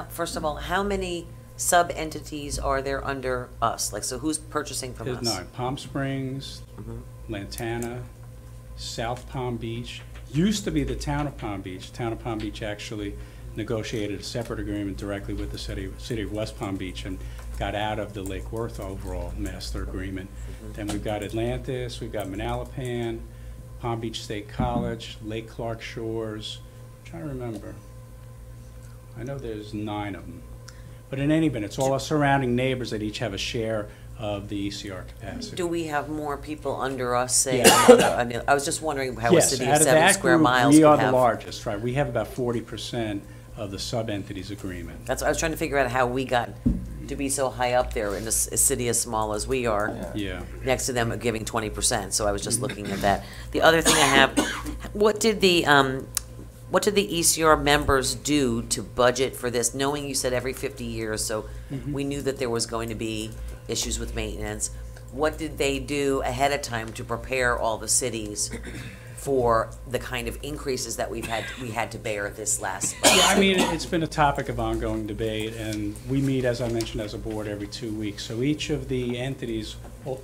[SPEAKER 11] first of all, how many sub-entities are there under us? Like, so who's purchasing from
[SPEAKER 12] There's
[SPEAKER 11] us?
[SPEAKER 12] 9. Palm Springs,
[SPEAKER 11] Mhm.
[SPEAKER 12] Lantana, South Palm Beach. Used to be the town of Palm Beach. Town of Palm Beach actually negotiated a separate agreement directly with the city of West Palm Beach and got out of the Lake Worth overall master agreement. Then we've got Atlantis, we've got Manalapan, Palm Beach State College, Lake Clark Shores. I'm trying to remember. I know there's 9 of them. But in any event, it's all our surrounding neighbors that each have a share of the ECR capacity.
[SPEAKER 11] Do we have more people under us, say,
[SPEAKER 12] Yeah.
[SPEAKER 11] I was just wondering how a
[SPEAKER 12] Yes,
[SPEAKER 11] city
[SPEAKER 12] out
[SPEAKER 11] of
[SPEAKER 12] of
[SPEAKER 11] 7
[SPEAKER 12] that
[SPEAKER 11] square
[SPEAKER 12] group,
[SPEAKER 11] miles
[SPEAKER 12] we
[SPEAKER 11] could
[SPEAKER 12] are the
[SPEAKER 11] have?
[SPEAKER 12] largest, right? We have about 40% of the sub-entities agreement.
[SPEAKER 11] That's, I was trying to figure out how we got to be so high up there in a city as small as we are.
[SPEAKER 12] Yeah.
[SPEAKER 11] Next to them giving 20%, so I was just looking at that. The other thing I have, what did the ECR members do to budget for this, knowing you said every 50 years, so we knew that there was going to be issues with maintenance. What did they do ahead of time to prepare all the cities for the kind of increases that we had to bear this last budget?
[SPEAKER 12] Yeah, I mean, it's been a topic of ongoing debate, and we meet, as I mentioned, as a board every 2 weeks. So each of the entities,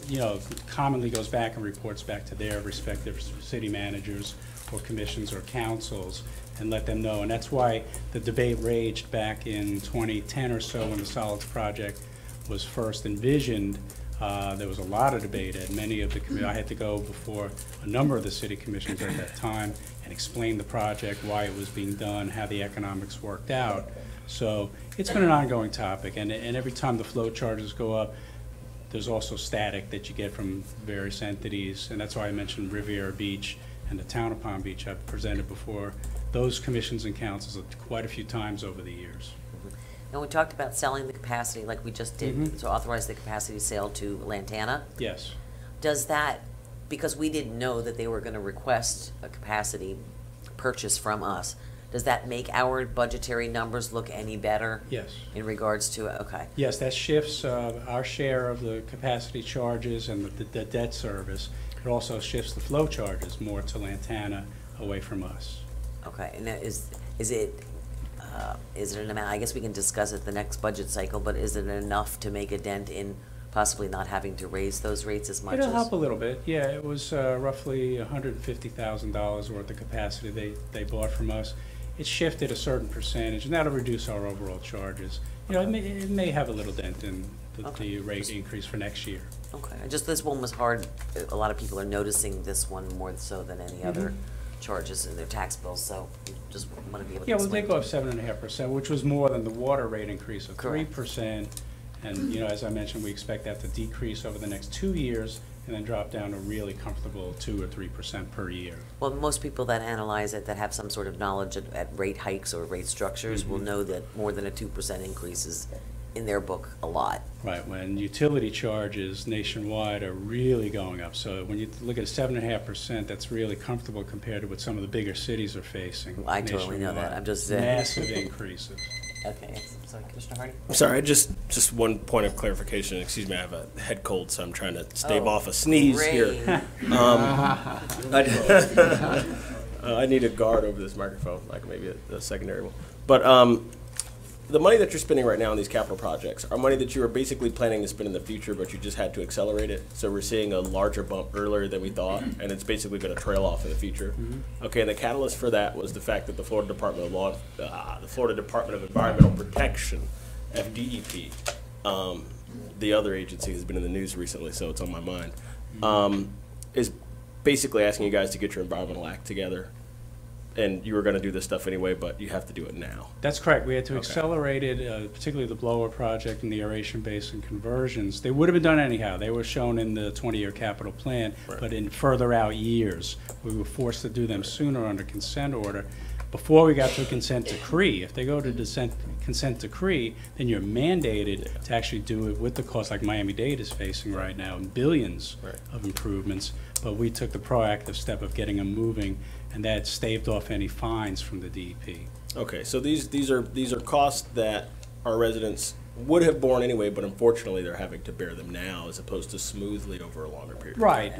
[SPEAKER 12] you know, commonly goes back and reports back to their respective city managers or commissions or councils and let them know. And that's why the debate raged back in 2010 or so when the Solids Project was first envisioned. There was a lot of debate at many of the I had to go before a number of the city commissions at that time and explain the project, why it was being done, how the economics worked out. So it's been an ongoing topic, and every time the flow charges go up, there's also static that you get from various entities, and that's why I mentioned Riviera Beach and the town of Palm Beach. I've presented before those commissions and councils quite a few times over the years.
[SPEAKER 11] And we talked about selling the capacity like we just did, so authorize the capacity sale to Lantana.
[SPEAKER 12] Yes.
[SPEAKER 11] Does that, because we didn't know that they were going to request a capacity purchase from us, does that make our budgetary numbers look any better?
[SPEAKER 12] Yes.
[SPEAKER 11] In regards to, okay.
[SPEAKER 12] Yes, that shifts our share of the capacity charges and the debt service. It also shifts the flow charges more to Lantana away from us.
[SPEAKER 11] Okay, and that is it an amount, I guess we can discuss it the next budget cycle, but is it enough to make a dent in possibly not having to raise those rates as much?
[SPEAKER 12] It'll help a little bit, yeah. It was roughly $150,000 worth of capacity they bought from us. It shifted a certain percentage, and that'll reduce our overall charges. You know, it may have a little dent in the rate increase for next year.
[SPEAKER 11] Okay, just this one was hard. A lot of people are noticing this one more so than any other charges in their tax bills, so just want to be able to
[SPEAKER 12] Yeah, well, they
[SPEAKER 11] explain.
[SPEAKER 12] go up 7.5%, which was more than the water rate increase of
[SPEAKER 11] Correct.
[SPEAKER 12] 3%. And, you know, as I mentioned, we expect that to decrease over the next 2 years and then drop down to really comfortable 2 or 3% per year.
[SPEAKER 11] Well, most people that analyze it, that have some sort of knowledge at rate hikes or rate structures will know that more than a 2% increase is, in their book, a lot.
[SPEAKER 12] Right, when utility charges nationwide are really going up. So when you look at 7.5%, that's really comfortable compared to what some of the bigger cities are facing.
[SPEAKER 11] I totally know that.
[SPEAKER 12] nationwide.
[SPEAKER 11] I'm just
[SPEAKER 12] Massive increases.
[SPEAKER 11] Okay, sorry, Commissioner Hardy?
[SPEAKER 10] I'm sorry, just one point of clarification. Excuse me, I have a head cold, so I'm trying to stave
[SPEAKER 11] Oh,
[SPEAKER 10] off a sneeze here. I need a guard over this microphone, like maybe a secondary one. But the money that you're spending right now on these capital projects are money that you were basically planning to spend in the future, but you just had to accelerate it. So we're seeing a larger bump earlier than we thought, and it's basically going to trail off in the future. Okay, and the catalyst for that was the fact that the Florida Department of Environmental Protection, FDEP, the other agency has been in the news recently, so it's on my mind, is basically asking you guys to get your environmental act together. And you were going to do this stuff anyway, but you have to do it now.
[SPEAKER 12] That's correct. We had to
[SPEAKER 10] Okay.
[SPEAKER 12] accelerate it, particularly the blower project and the aeration basin conversions. They would have been done anyhow. They were shown in the 20-year capital plan, but in further out years. We were forced to do them sooner under consent order before we got to a consent decree. If they go to consent decree, then you're mandated to actually do it with the cost like Miami-Dade is facing right now, and billions of improvements. But we took the proactive step of getting them moving, and that staved off any fines from the DEP.
[SPEAKER 10] Okay, so these are costs that our residents would have borne anyway, but unfortunately they're having to bear them now as opposed to smoothly over a longer period.
[SPEAKER 12] Right.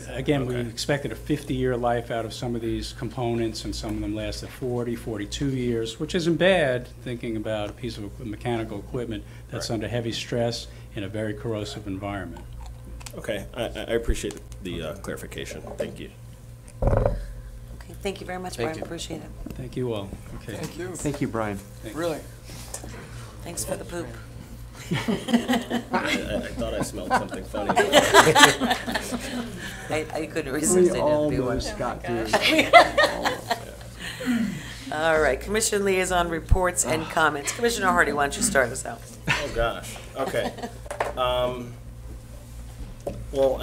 [SPEAKER 12] Again, we expected a 50-year life out of some of these components, and some of them lasted 40, 42 years, which isn't bad, thinking about a piece of mechanical equipment that's under heavy stress in a very corrosive
[SPEAKER 10] Okay, I appreciate the clarification. Thank you.
[SPEAKER 11] Okay, Thank you very much,
[SPEAKER 1] Thank
[SPEAKER 11] Brian.
[SPEAKER 1] you.
[SPEAKER 11] Appreciate it.
[SPEAKER 12] Thank you all. Okay.
[SPEAKER 14] Thank you.
[SPEAKER 1] Thank you, Brian.
[SPEAKER 14] Really.
[SPEAKER 11] Thanks for the poop.
[SPEAKER 10] I thought I smelled something funny.
[SPEAKER 11] I couldn't resist.
[SPEAKER 1] We
[SPEAKER 11] I
[SPEAKER 1] all
[SPEAKER 11] didn't do
[SPEAKER 1] know
[SPEAKER 11] one.
[SPEAKER 1] Scott Drury.
[SPEAKER 11] All right, Commission liaison reports and comments. Commissioner Hardy, why don't you start us out?
[SPEAKER 10] Oh, gosh. Okay. Well,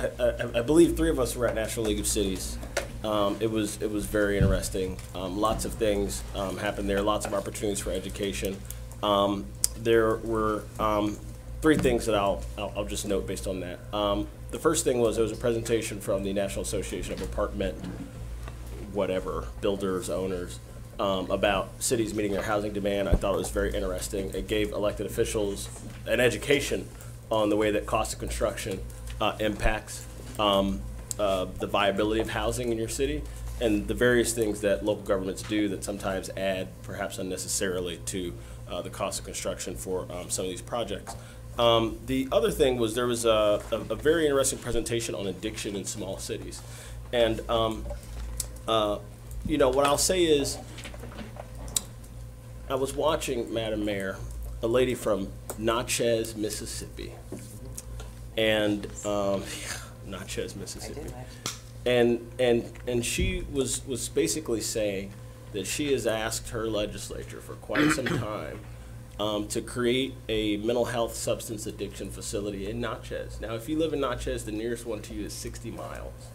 [SPEAKER 10] I believe 3 of us were at National League of Cities. It was very interesting. Lots of things happened there, lots of opportunities for education. There were 3 things that I'll just note based on that. The first thing was there was a presentation from the National Association of Apartment builders, owners, about cities meeting their housing demand. I thought it was very interesting. It gave elected officials an education on the way that cost of construction impacts the viability of housing in your city and the various things that local governments do that sometimes add, perhaps unnecessarily, to the cost of construction for some of these projects. The other thing was there was a very interesting presentation on addiction in small cities. And, you know, what I'll say is I was watching, Madam Mayor, a lady from Natchez, Mississippi. And, Natchez, Mississippi. And she was basically saying that she has asked her legislature for quite some time to create a mental health substance addiction facility in Natchez. Now, if you live in Natchez, the nearest one to you is 60 miles,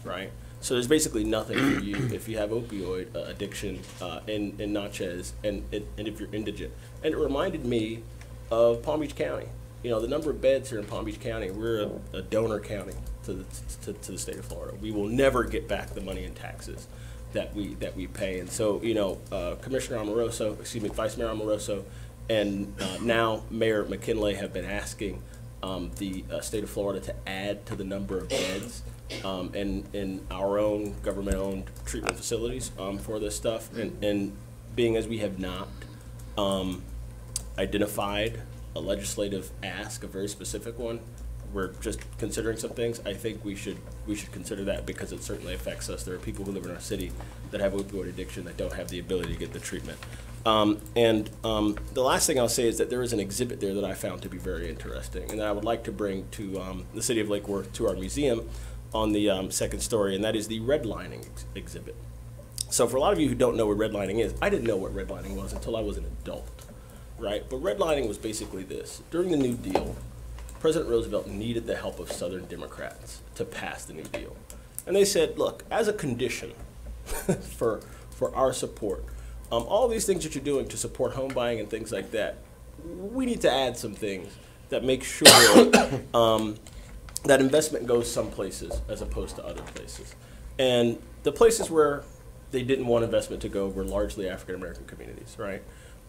[SPEAKER 10] right? So there's basically nothing for you if you have opioid addiction in Natchez and if you're indigent. And it reminded me of Palm Beach County. You know, the number of beds here in Palm Beach County, we're a donor county to the state of Florida. We will never get back the money in taxes that we pay. And so, you know, Vice Mayor Amoroso, and now Mayor McKinley have been asking the state of Florida to add to the number of beds in our own government-owned treatment facilities for this stuff. And being as we have not identified a legislative ask, a very specific one, we're just considering some things. I think we should consider that because it certainly affects us. There are people who live in our city that have opioid addiction that don't have the ability to get the treatment. The last thing I'll say is that there is an exhibit there that I found to be very interesting and that I would like to bring to the city of Lake Worth, to our museum on the second story, and that is the redlining exhibit. So for a lot of you who don't know what redlining is, I didn't know what redlining was until I was an adult, right? But redlining was basically this. During the New Deal, President Roosevelt needed the help of Southern Democrats to pass the New Deal. And they said, look, as a condition for our support, all these things that you're doing to support home buying and things like that, we need to add some things that make sure that investment goes some places as opposed to other places. And the places where they didn't want investment to go were largely African American communities, right?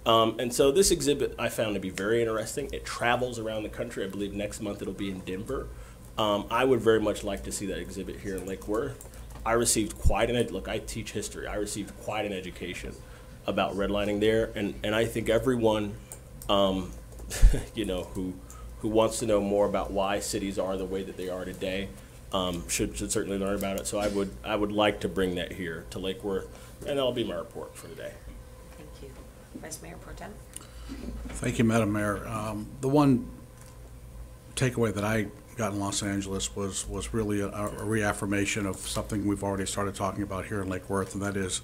[SPEAKER 10] And so this exhibit I found to be very interesting. It travels around the country. I believe next month it'll be in Denver. I would very much like to see that exhibit here in Lake Worth. I received quite an, look, I teach history. I received quite an education about redlining there. And I think everyone, you know, who wants to know more about why cities are the way that they are today should certainly learn about it. So I would like to bring that here to Lake Worth, and that'll be my report for today.
[SPEAKER 11] Thank you. Vice Mayor Pro Tem.
[SPEAKER 15] Thank you, Madam Mayor. The one takeaway that I got in Los Angeles was really a reaffirmation of something we've already started talking about here in Lake Worth, and that is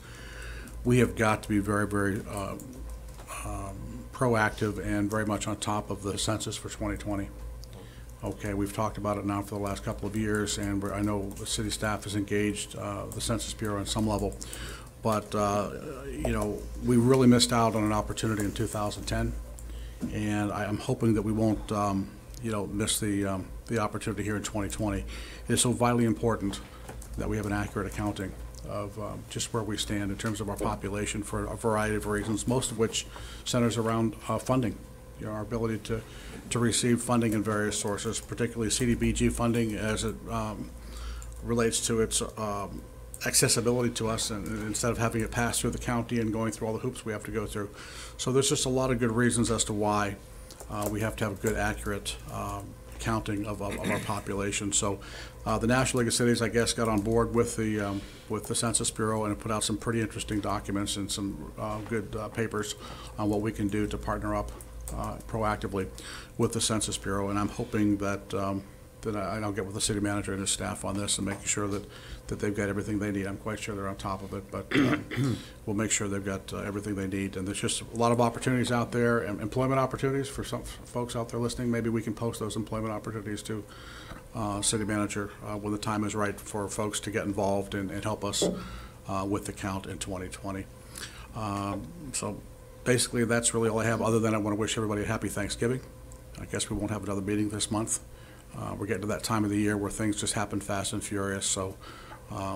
[SPEAKER 15] we have got to be very, very proactive and very much on top of the census for 2020. Okay, we've talked about it now for the last couple of years, and I know the city staff has engaged the Census Bureau on some level, but you know, we really missed out on an opportunity in 2010, and I'm hoping that we won't you know, miss the opportunity here in 2020. It is so vitally important that we have an accurate accounting of just where we stand in terms of our population for a variety of reasons, most of which centers around funding. You know, our ability to receive funding in various sources, particularly CDBG funding as it relates to its accessibility to us, and instead of having it pass through the county and going through all the hoops we have to go through. So there's just a lot of good reasons as to why we have to have a good, accurate counting of our population. So the National League of Cities, I guess, got on board with the Census Bureau and put out some pretty interesting documents and some good papers on what we can do to partner up proactively with the Census Bureau. And I'm hoping that I'll get with the city manager and his staff on this and making sure that they've got everything they need. I'm quite sure they're on top of it, but we'll make sure they've got everything they need. And there's just a lot of opportunities out there, and employment opportunities for some folks out there listening. Maybe we can post those employment opportunities to city manager when the time is right for folks to get involved and help us with the count in 2020. So basically, that's really all I have, other than I want to wish everybody a happy Thanksgiving. I guess we won't have another meeting this month. We're getting to that time of the year where things just happen fast and furious, so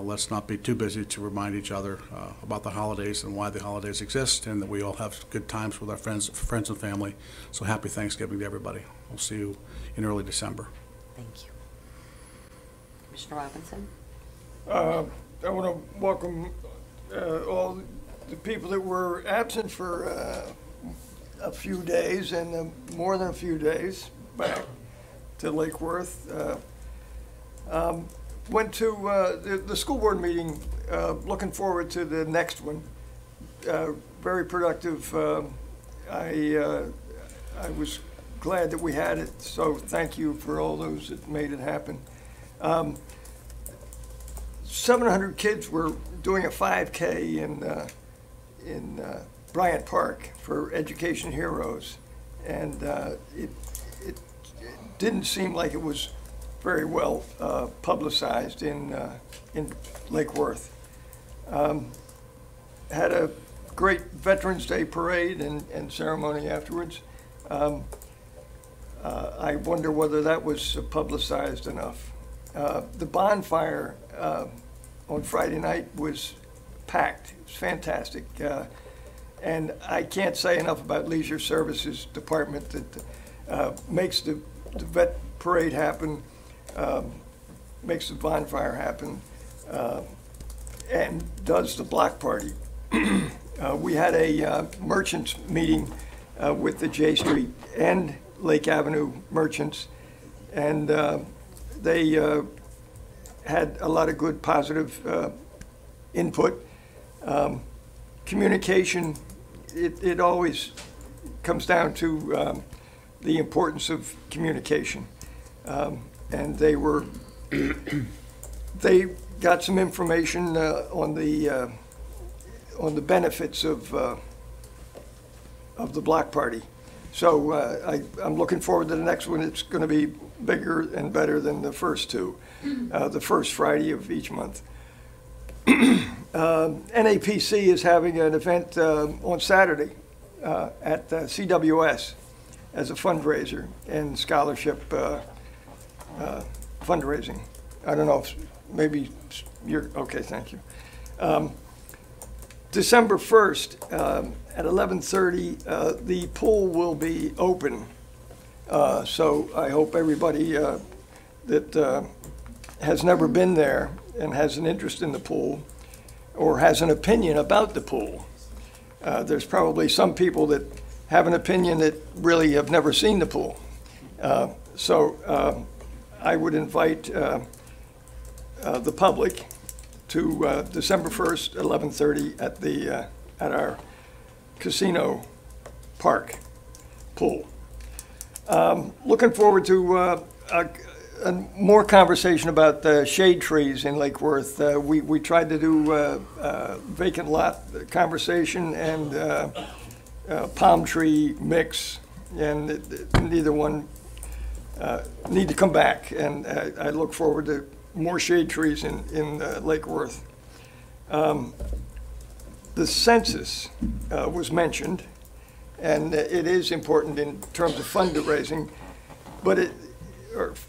[SPEAKER 15] let's not be too busy to remind each other about the holidays and why the holidays exist, and that we all have good times with our friends and family. So happy Thanksgiving to everybody. We'll see you in early December.
[SPEAKER 11] Thank you. Commissioner Robinson?
[SPEAKER 14] I want to welcome all the people that were absent for a few days, and more than a few days, back to Lake Worth. Went to the school board meeting, looking forward to the next one. Very productive. I was glad that we had it, so thank you for all those that made it happen. 700 kids were doing a 5K in Bryant Park for Education Heroes, and it didn't seem like it was very well publicized in Lake Worth. Had a great Veterans Day parade and ceremony afterwards. I wonder whether that was publicized enough. The bonfire on Friday night was packed. It was fantastic. And I can't say enough about Leisure Services Department that makes the vet parade happen, makes the bonfire happen, and does the block party. We had a merchants meeting with the J Street and Lake Avenue merchants, and they had a lot of good positive input. Communication, it always comes down to the importance of communication. And they got some information on the benefits of the block party. So I'm looking forward to the next one. It's going to be bigger and better than the first two, the first Friday of each month. NAPC is having an event on Saturday at CWS as a fundraiser and scholarship fundraising. I don't know if maybe you're, okay, thank you. December 1st at 11:30, the pool will be open. So I hope everybody that has never been there and has an interest in the pool or has an opinion about the pool. There's probably some people that have an opinion that really have never seen the pool. So I would invite the public to December 1st, 11:30 at our casino park pool. Looking forward to more conversation about shade trees in Lake Worth. We tried to do vacant lot conversation and palm tree mix, and neither one need to come back. And I look forward to more shade trees in Lake Worth. The census was mentioned, and it is important in terms of fundraising, but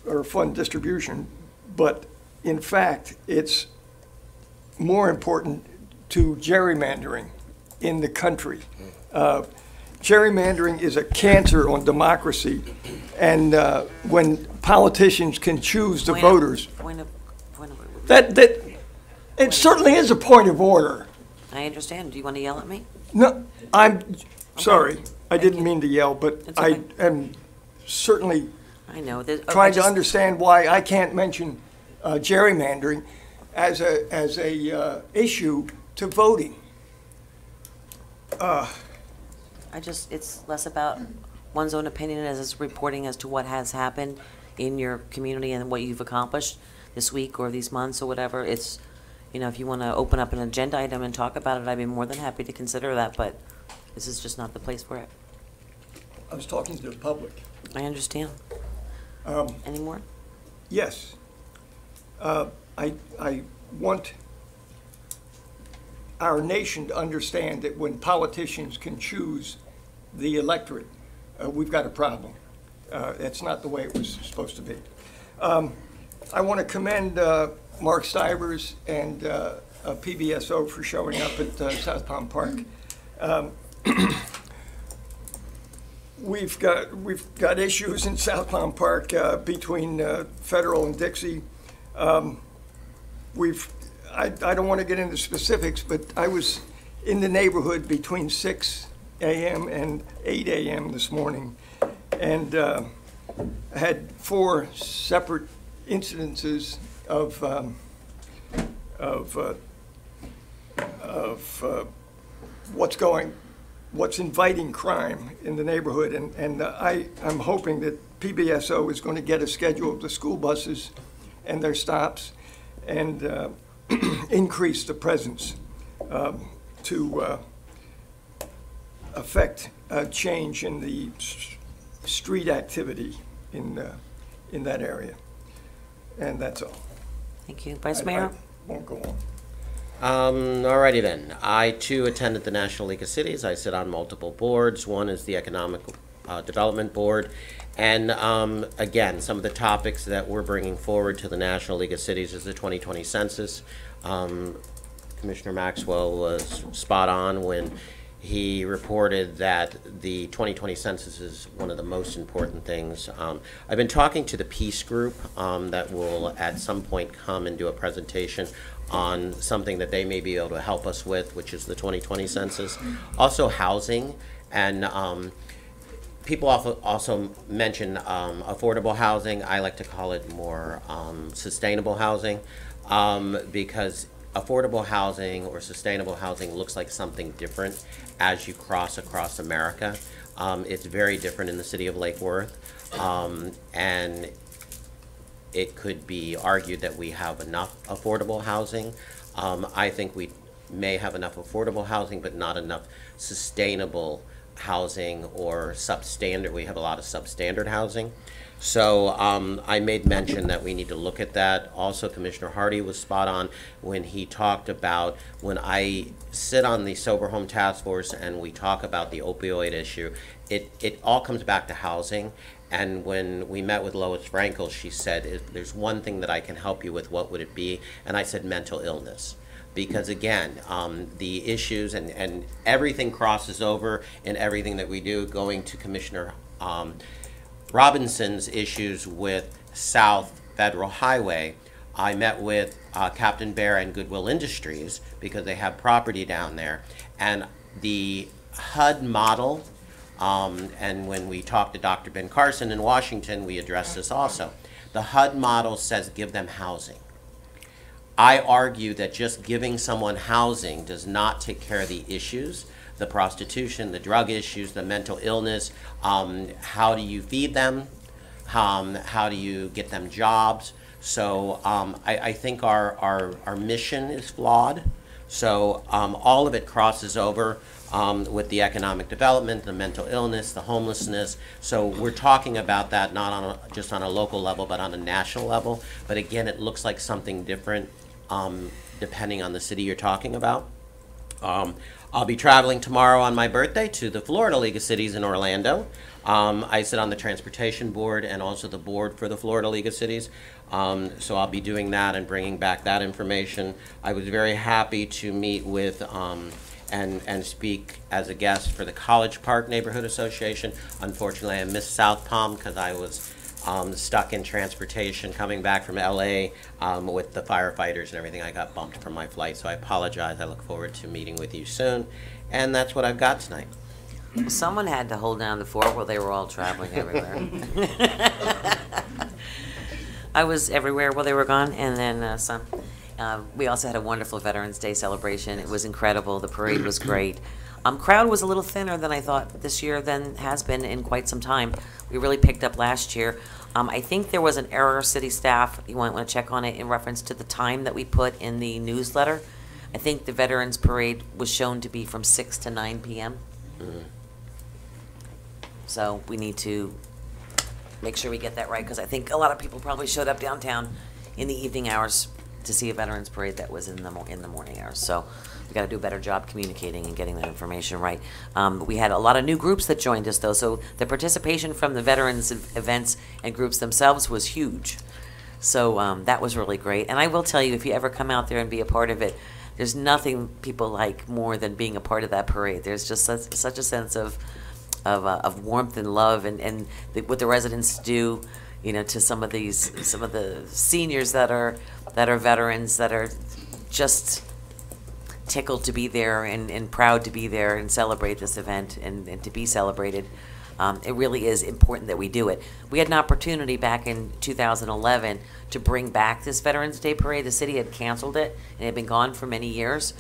[SPEAKER 14] or fund distribution, but in fact, it's more important to gerrymandering in the country. Gerrymandering is a cancer on democracy, and when politicians can choose the voters, it certainly is a point of order.
[SPEAKER 11] I understand. Do you want to yell at me?
[SPEAKER 14] No, I'm sorry. I didn't mean to yell, but I am certainly
[SPEAKER 11] I know.
[SPEAKER 14] trying to understand why I can't mention gerrymandering as a issue to voting.
[SPEAKER 11] It's less about one's own opinion as it's reporting as to what has happened in your community and what you've accomplished this week or these months or whatever. It's, if you want to open up an agenda item and talk about it, I'd be more than happy to consider that, but this is just not the place for it.
[SPEAKER 14] I was talking to the public.
[SPEAKER 11] I understand. Any more?
[SPEAKER 14] Yes. I want our nation to understand that when politicians can choose the electorate, we've got a problem. That's not the way it was supposed to be. I want to commend Mark Stivers and PBSO for showing up at South Palm Park. We've got issues in South Palm Park between Federal and Dixie. I don't want to get into specifics, but I was in the neighborhood between 6 a.m. and 8 a.m. this morning, and had 4 separate incidences of what's inviting crime in the neighborhood, and I'm hoping that PBSO is going to get a schedule of the school buses and their stops and increase the presence to affect a change in the street activity in that area. And that's all.
[SPEAKER 11] Thank you. Vice Mayor?
[SPEAKER 14] I won't go on.
[SPEAKER 5] Alrighty then. I too attended the National League of Cities. I sit on multiple boards. One is the Economic Development Board. And again, some of the topics that we're bringing forward to the National League of Cities is the 2020 census. Commissioner Maxwell was spot on when he reported that the 2020 census is one of the most important things. I've been talking to the Peace Group that will at some point come and do a presentation on something that they may be able to help us with, which is the 2020 census. Also housing, and people also mention affordable housing. I like to call it more sustainable housing because affordable housing or sustainable housing looks like something different as you cross across America. It's very different in the city of Lake Worth, and it could be argued that we have enough affordable housing. I think we may have enough affordable housing, but not enough sustainable housing or substandard. We have a lot of substandard housing. So I made mention that we need to look at that. Also, Commissioner Hardy was spot on when he talked about when I sit on the Sober Home Task Force and we talk about the opioid issue, it all comes back to housing. And when we met with Lois Frankel, she said, if there's one thing that I can help you with, what would it be? And I said mental illness. Because again, the issues and everything crosses over in everything that we do. Going to Commissioner Robinson's issues with South Federal Highway, I met with Captain Bear and Goodwill Industries because they have property down there. And the HUD model, and when we talked to Dr. Ben Carson in Washington, we addressed this also. The HUD model says give them housing. I argue that just giving someone housing does not take care of the issues, the prostitution, the drug issues, the mental illness. How do you feed them? How do you get them jobs? So I think our mission is flawed. So all of it crosses over with the economic development, the mental illness, the homelessness. So we're talking about that not on just on a local level, but on a national level. But again, it looks like something different depending on the city you're talking about. I'll be traveling tomorrow on my birthday to the Florida League of Cities in Orlando. I sit on the Transportation Board and also the board for the Florida League of Cities. So I'll be doing that and bringing back that information. I was very happy to meet with and speak as a guest for the College Park Neighborhood Association. Unfortunately, I missed South Palm because I was stuck in transportation coming back from LA with the firefighters and everything. I got bumped from my flight, so I apologize. I look forward to meeting with you soon. And that's what I've got tonight.
[SPEAKER 11] Someone had to hold down the fort while they were all traveling everywhere. I was everywhere while they were gone, and then some. We also had a wonderful Veterans Day celebration. It was incredible. The parade was great. Crowd was a little thinner than I thought this year than has been in quite some time. We really picked up last year. I think there was an error, city staff, you might want to check on it in reference to the time that we put in the newsletter. I think the Veterans Parade was shown to be from 6 to 9 p.m. So we need to make sure we get that right, because I think a lot of people probably showed up downtown in the evening hours to see a Veterans Parade that was in the morning hours. So we got to do a better job communicating and getting that information right. We had a lot of new groups that joined us, though, so the participation from the veterans events and groups themselves was huge. So that was really great. And I will tell you, if you ever come out there and be a part of it, there's nothing people like more than being a part of that parade. There's just such a sense of warmth and love, and what the residents do, you know, to some of the seniors that are veterans, that are just tickled to be there and proud to be there and celebrate this event and to be celebrated. It really is important that we do it. We had an opportunity back in 2011 to bring back this Veterans Day Parade. The city had canceled it and it had been gone for many years.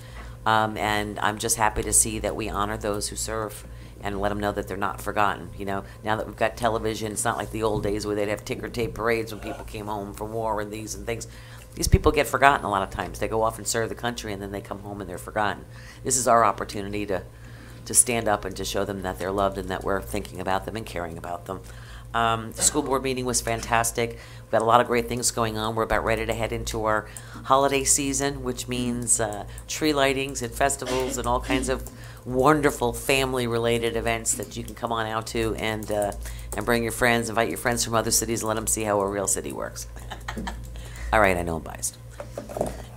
[SPEAKER 11] And I'm just happy to see that we honor those who serve and let them know that they're not forgotten. You know, now that we've got television, it's not like the old days where they'd have ticker tape parades when people came home from war and these and things. These people get forgotten a lot of times. They go off and serve the country and then they come home and they're forgotten. This is our opportunity to stand up and to show them that they're loved and that we're thinking about them and caring about them. The school board meeting was fantastic. We've got a lot of great things going on. We're about ready to head into our holiday season, which means tree lightings and festivals and all kinds of wonderful family-related events that you can come on out to and bring your friends, invite your friends from other cities, and let them see how a real city works. All right, I know I'm biased.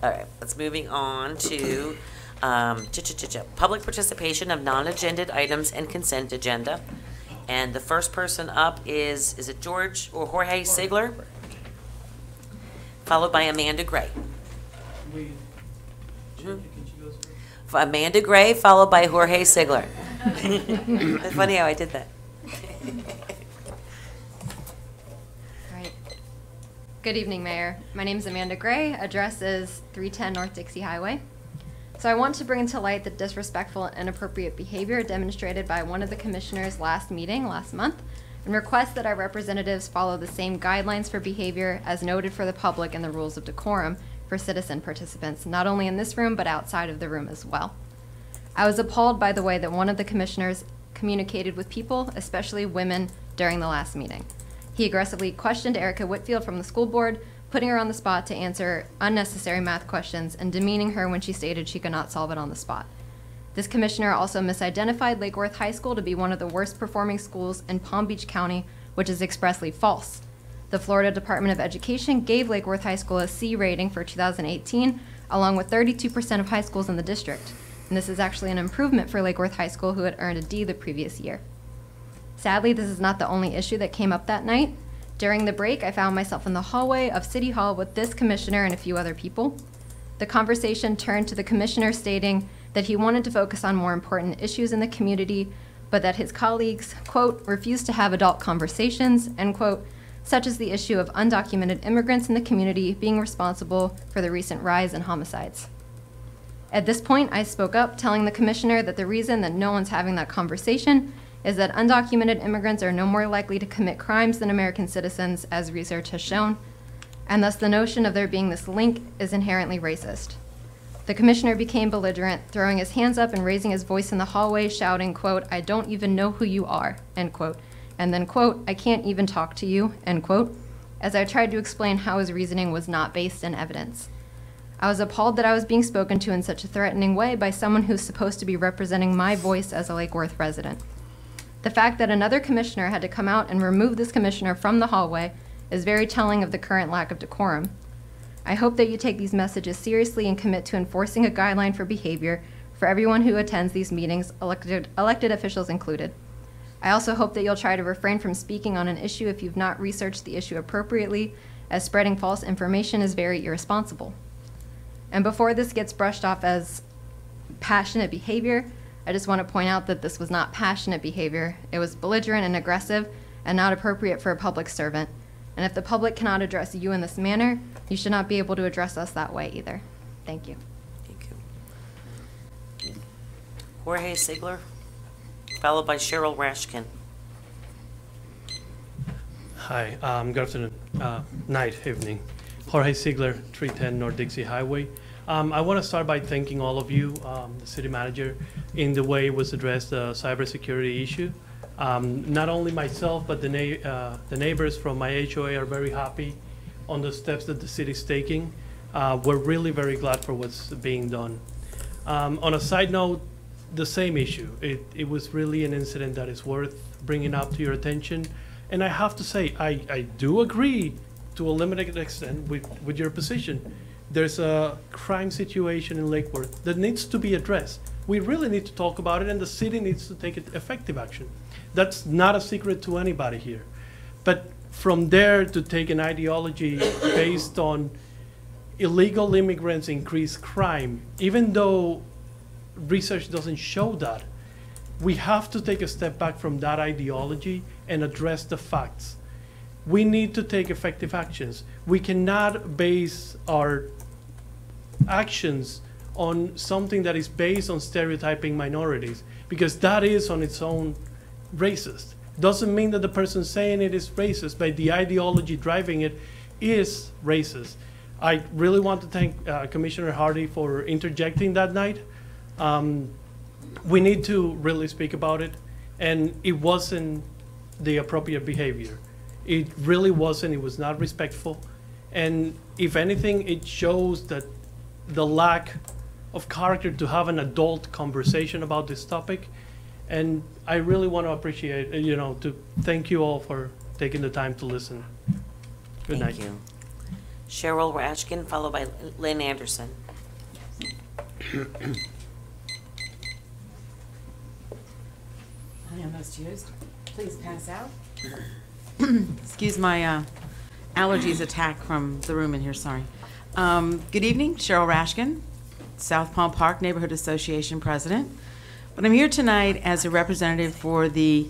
[SPEAKER 11] All right, let's moving on to public participation of non-agended items and consent agenda. And the first person up is it George or Jorge Sigler? Followed by Amanda Gray. Amanda Gray, followed by Jorge Sigler. It's funny how I did that.
[SPEAKER 16] Right. Good evening, Mayor. My name is Amanda Gray. Address is 310 North Dixie Highway. So I want to bring to light the disrespectful and inappropriate behavior demonstrated by one of the commissioners last month, and request that our representatives follow the same guidelines for behavior as noted for the public in the rules of decorum for citizen participants, not only in this room, but outside of the room as well. I was appalled by the way that one of the commissioners communicated with people, especially women, during the last meeting. He aggressively questioned Erica Whitfield from the school board, putting her on the spot to answer unnecessary math questions and demeaning her when she stated she could not solve it on the spot. This commissioner also misidentified Lake Worth High School to be one of the worst performing schools in Palm Beach County, which is expressly false. The Florida Department of Education gave Lake Worth High School a C rating for 2018, along with 32% of high schools in the district. And this is actually an improvement for Lake Worth High School, who had earned a D the previous year. Sadly, this is not the only issue that came up that night. During the break, I found myself in the hallway of City Hall with this commissioner and a few other people. The conversation turned to the commissioner stating that he wanted to focus on more important issues in the community, but that his colleagues, quote, refused to have adult conversations, end quote, such as the issue of undocumented immigrants in the community being responsible for the recent rise in homicides. At this point, I spoke up, telling the commissioner that the reason that no one's having that conversation is that undocumented immigrants are no more likely to commit crimes than American citizens, as research has shown, and thus the notion of there being this link is inherently racist. The commissioner became belligerent, throwing his hands up and raising his voice in the hallway, shouting, quote, "I don't even know who you are," end quote, and then, quote, "I can't even talk to you," end quote, as I tried to explain how his reasoning was not based in evidence. I was appalled that I was being spoken to in such a threatening way by someone who's supposed to be representing my voice as a Lake Worth resident. The fact that another commissioner had to come out and remove this commissioner from the hallway is very telling of the current lack of decorum. I hope that you take these messages seriously and commit to enforcing a guideline for behavior for everyone who attends these meetings, elected officials included. I also hope that you'll try to refrain from speaking on an issue if you've not researched the issue appropriately, as spreading false information is very irresponsible. And before this gets brushed off as passionate behavior, I just want to point out that this was not passionate behavior. It was belligerent and aggressive and not appropriate for a public servant. And if the public cannot address you in this manner, you should not be able to address us that way either. Thank you.
[SPEAKER 11] Thank you. Jorge Sigler, followed by Cheryl Rashkin.
[SPEAKER 17] Hi, good afternoon, evening. Jorge Sigler, 310 North Dixie Highway. I want to start by thanking all of you, the city manager, in the way it was addressed the cybersecurity issue. Not only myself, but the neighbors from my HOA are very happy on the steps that the city is taking. We're really very glad for what's being done. On a side note, the same issue. It was really an incident that is worth bringing up to your attention. And I have to say, I do agree to a limited extent with your position. There's a crime situation in Lake Worth that needs to be addressed. We really need to talk about it, and the city needs to take effective action. That's not a secret to anybody here. But from there to take an ideology based on illegal immigrants increase crime, even though research doesn't show that, we have to take a step back from that ideology and address the facts. We need to take effective actions. We cannot base our actions on something that is based on stereotyping minorities, because that is on its own racist. Doesn't mean that the person saying it is racist, but the ideology driving it is racist. I really want to thank Commissioner Hardy for interjecting that night. We need to really speak about it, and it wasn't the appropriate behavior. It really wasn't. It was not respectful, and if anything, it shows that the lack of character to have an adult conversation about this topic. And I really want to appreciate, to thank you all for taking the time to listen. Good night.
[SPEAKER 11] Thank you. Cheryl Rashkin, followed by Lynn Anderson.
[SPEAKER 18] I am those used. Please pass out. Excuse my allergies attack from the room in here, sorry. Good evening, Cheryl Rashkin, South Palm Park Neighborhood Association President. But I'm here tonight as a representative for the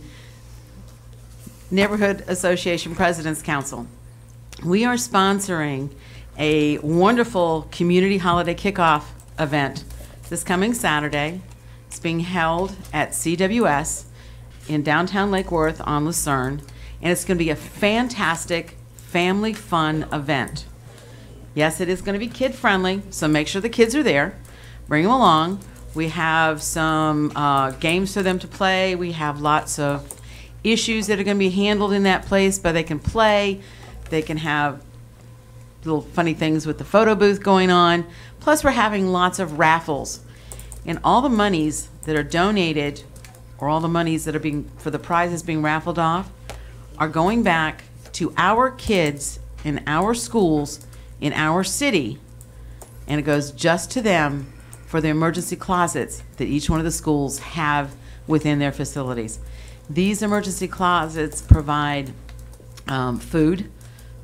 [SPEAKER 18] Neighborhood Association President's Council. We are sponsoring a wonderful community holiday kickoff event this coming Saturday. It's being held at CWS in downtown Lake Worth on Lucerne, and it's going to be a fantastic family fun event. Yes, it is going to be kid friendly, so make sure the kids are there. Bring them along. We have some games for them to play. We have lots of issues that are going to be handled in that place, but they can play. They can have little funny things with the photo booth going on. Plus, we're having lots of raffles. And all the monies that are donated, or all the monies that are being, for the prizes being raffled off, are going back to our kids in our schools in our city. And it goes just to them for the emergency closets that each one of the schools have within their facilities. These emergency closets provide food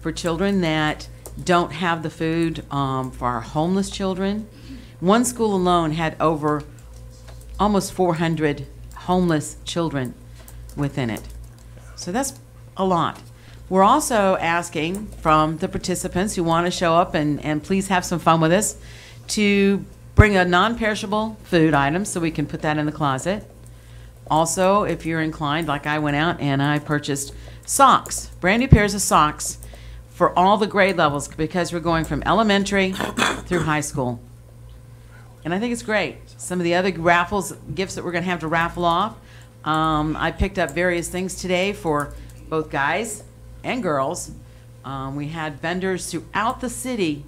[SPEAKER 18] for children that don't have the food, for our homeless children. One school alone had over almost 400 homeless children within it. So that's a lot. We're also asking from the participants who want to show up and please have some fun with us to bring a non-perishable food item so we can put that in the closet. Also, if you're inclined, like I went out and I purchased socks, brand new pairs of socks for all the grade levels, because we're going from elementary through high school. And I think it's great. Some of the other raffles, gifts that we're going to have to raffle off, I picked up various things today for both guys and girls. We had vendors throughout the city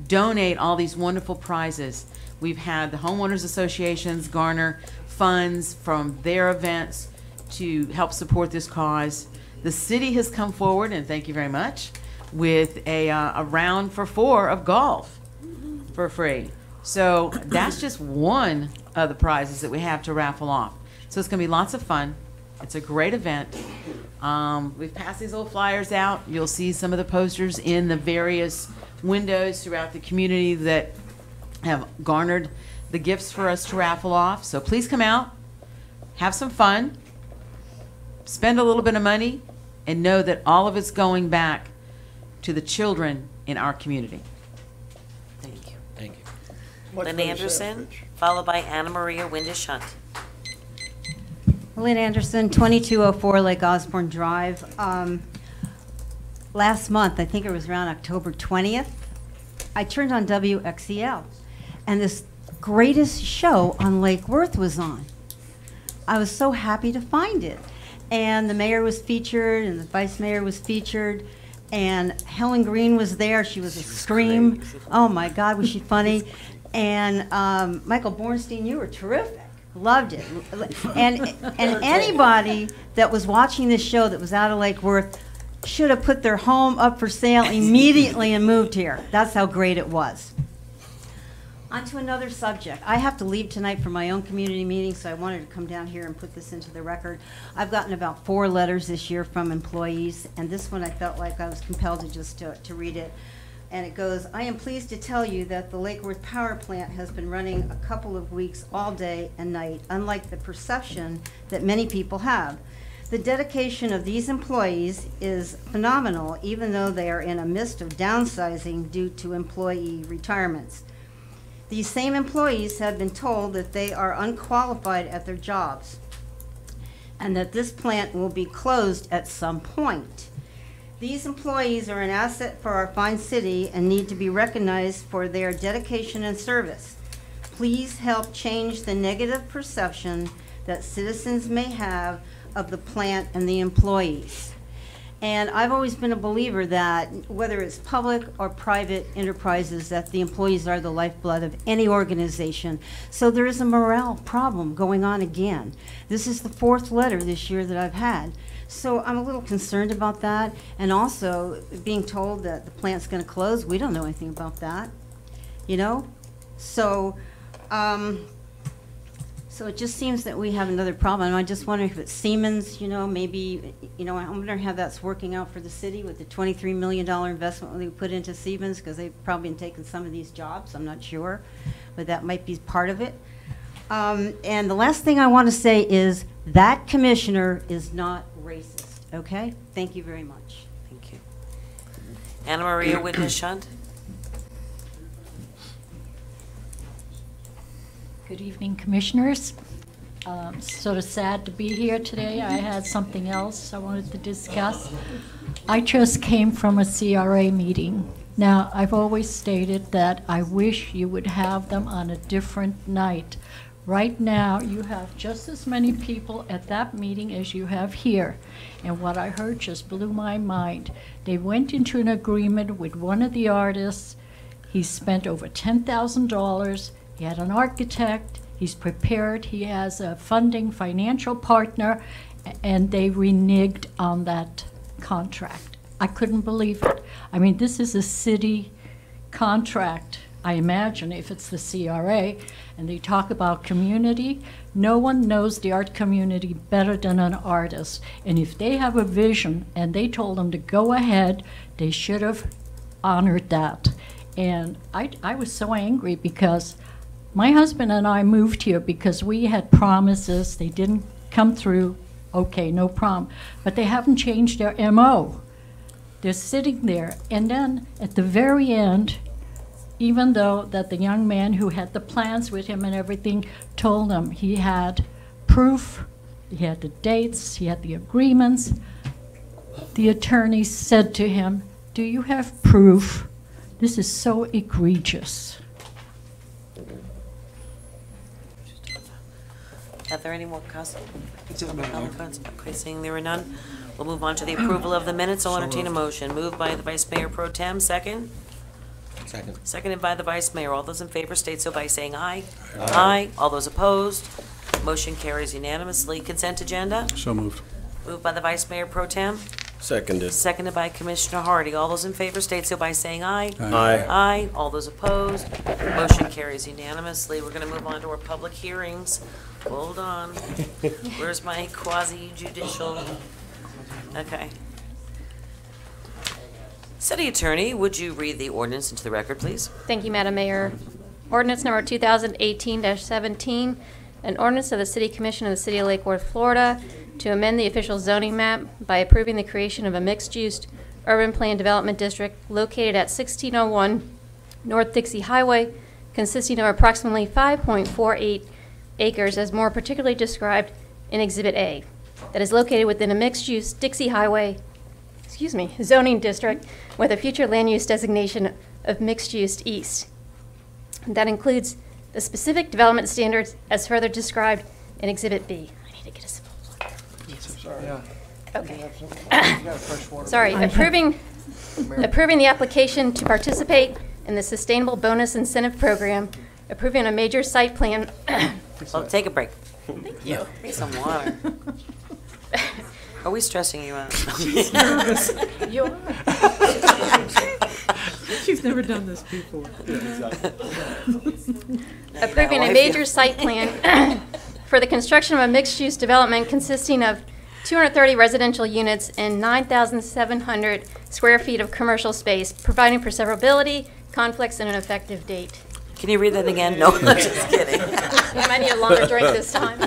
[SPEAKER 18] donate all these wonderful prizes. We've had the homeowners associations garner funds from their events to help support this cause. The city has come forward, and thank you very much, with a round for 4 of golf for free. So that's just one of the prizes that we have to raffle off. So it's going to be lots of fun. It's a great event. We've passed these little flyers out. You'll see some of the posters in the various windows throughout the community that have garnered the gifts for us to raffle off. So please come out, have some fun, spend a little bit of money, and know that all of it's going back to the children in our community.
[SPEAKER 11] Thank you.
[SPEAKER 10] Thank you.
[SPEAKER 11] Lynn Anderson, followed by Anna Maria Windisch-Hunt.
[SPEAKER 19] Lynn Anderson, 2204 Lake Osborne Drive. Last month, I think it was around October 20th, I turned on WXEL, and this greatest show on Lake Worth was on. I was so happy to find it. And the mayor was featured, and the vice mayor was featured, and Helen Green was there. She was a scream. Oh my God, was she funny? And Michael Bornstein, you were terrific. Loved it. And anybody that was watching this show that was out of Lake Worth should have put their home up for sale immediately and moved here. That's how great it was. On to another subject. I have to leave tonight for my own community meeting, so I wanted to come down here and put this into the record. I've gotten about 4 letters this year from employees, and this one I felt like I was compelled to just to read it. And it goes, I am pleased to tell you that the Lake Worth Power Plant has been running a couple of weeks all day and night, unlike the perception that many people have. The dedication of these employees is phenomenal, even though they are in a midst of downsizing due to employee retirements. These same employees have been told that they are unqualified at their jobs and that this plant will be closed at some point. These employees are an asset for our fine city and need to be recognized for their dedication and service. Please help change the negative perception that citizens may have of the plant and the employees. And I've always been a believer that whether it's public or private enterprises, that the employees are the lifeblood of any organization. So there is a morale problem going on again. This is the 4th letter this year that I've had. So I'm a little concerned about that. And also being told that the plant's gonna close, we don't know anything about that, you know? So, so it just seems that we have another problem. And I just wonder if it's Siemens, you know, maybe, you know, I wonder how that's working out for the city with the $23 million investment we put into Siemens, because they've probably been taking some of these jobs, I'm not sure, but that might be part of it. And the last thing I want to say is that commissioner is not racist, okay? Thank you very much.
[SPEAKER 11] Thank you. Anna Maria Windisch-Hunt.
[SPEAKER 20] Good evening, commissioners. Sort of sad to be here today. I had something else I wanted to discuss. I just came from a CRA meeting. Now, I've always stated that I wish you would have them on a different night. Right now, you have just as many people at that meeting as you have here. And what I heard just blew my mind. They went into an agreement with one of the artists. He spent over $10,000. He had an architect, he's prepared, he has a funding financial partner, and they reneged on that contract. I couldn't believe it. I mean, this is a city contract, I imagine, if it's the CRA, and they talk about community. No one knows the art community better than an artist. And if they have a vision and they told them to go ahead, they should have honored that. And I was so angry because my husband and I moved here because we had promises. They didn't come through. Okay, no problem. But they haven't changed their MO. They're sitting there. And then at the very end, even though that the young man who had the plans with him and everything told them he had proof, he had the dates, he had the agreements, the attorney said to him, "Do you have proof? This is so egregious."
[SPEAKER 11] Are there any more comments? Okay, seeing there are none, we'll move on to the approval of the minutes. I'll entertain a motion. Moved by the Vice Mayor Pro Tem, second?
[SPEAKER 10] Second.
[SPEAKER 11] Seconded by the Vice Mayor. All those in favor state so by saying aye. Aye. All those opposed? Motion carries unanimously. Consent agenda?
[SPEAKER 15] So moved.
[SPEAKER 11] Moved by the Vice Mayor Pro Tem,
[SPEAKER 10] Seconded.
[SPEAKER 11] seconded by Commissioner Hardy. All those in favor state so by saying aye.
[SPEAKER 10] Aye.
[SPEAKER 11] Aye. All those opposed? Motion carries unanimously. We're going to move on to our public hearings. Hold on. Where's my quasi-judicial? Okay. City Attorney, would you read the ordinance into the record, please?
[SPEAKER 21] Thank you, Madam Mayor. Ordinance number 2018-17, an ordinance of the City Commission of the City of Lake Worth, Florida, to amend the official zoning map by approving the creation of a mixed-use urban plan development district located at 1601 North Dixie Highway, consisting of approximately 5.48 acres, as more particularly described in Exhibit A, that is located within a mixed-use Dixie Highway, zoning district with a future land use designation of mixed-use east. That includes the specific development standards as further described in Exhibit B. I need to get a sip of water.
[SPEAKER 14] Sorry.
[SPEAKER 21] Okay. Sorry, approving the application to participate in the Sustainable Bonus Incentive Program, approving a major site plan.
[SPEAKER 11] Well, take a break.
[SPEAKER 21] Thank you.
[SPEAKER 11] Need some water. Are we stressing you out?
[SPEAKER 21] You are.
[SPEAKER 13] She's never done this before.
[SPEAKER 21] Approving a major site plan for the construction of a mixed-use development consisting of 230 residential units and 9,700 square feet of commercial space, providing for severability, conflicts, and an effective date.
[SPEAKER 11] Can you read that again? No, I'm just kidding.
[SPEAKER 21] You might need a longer drink this time.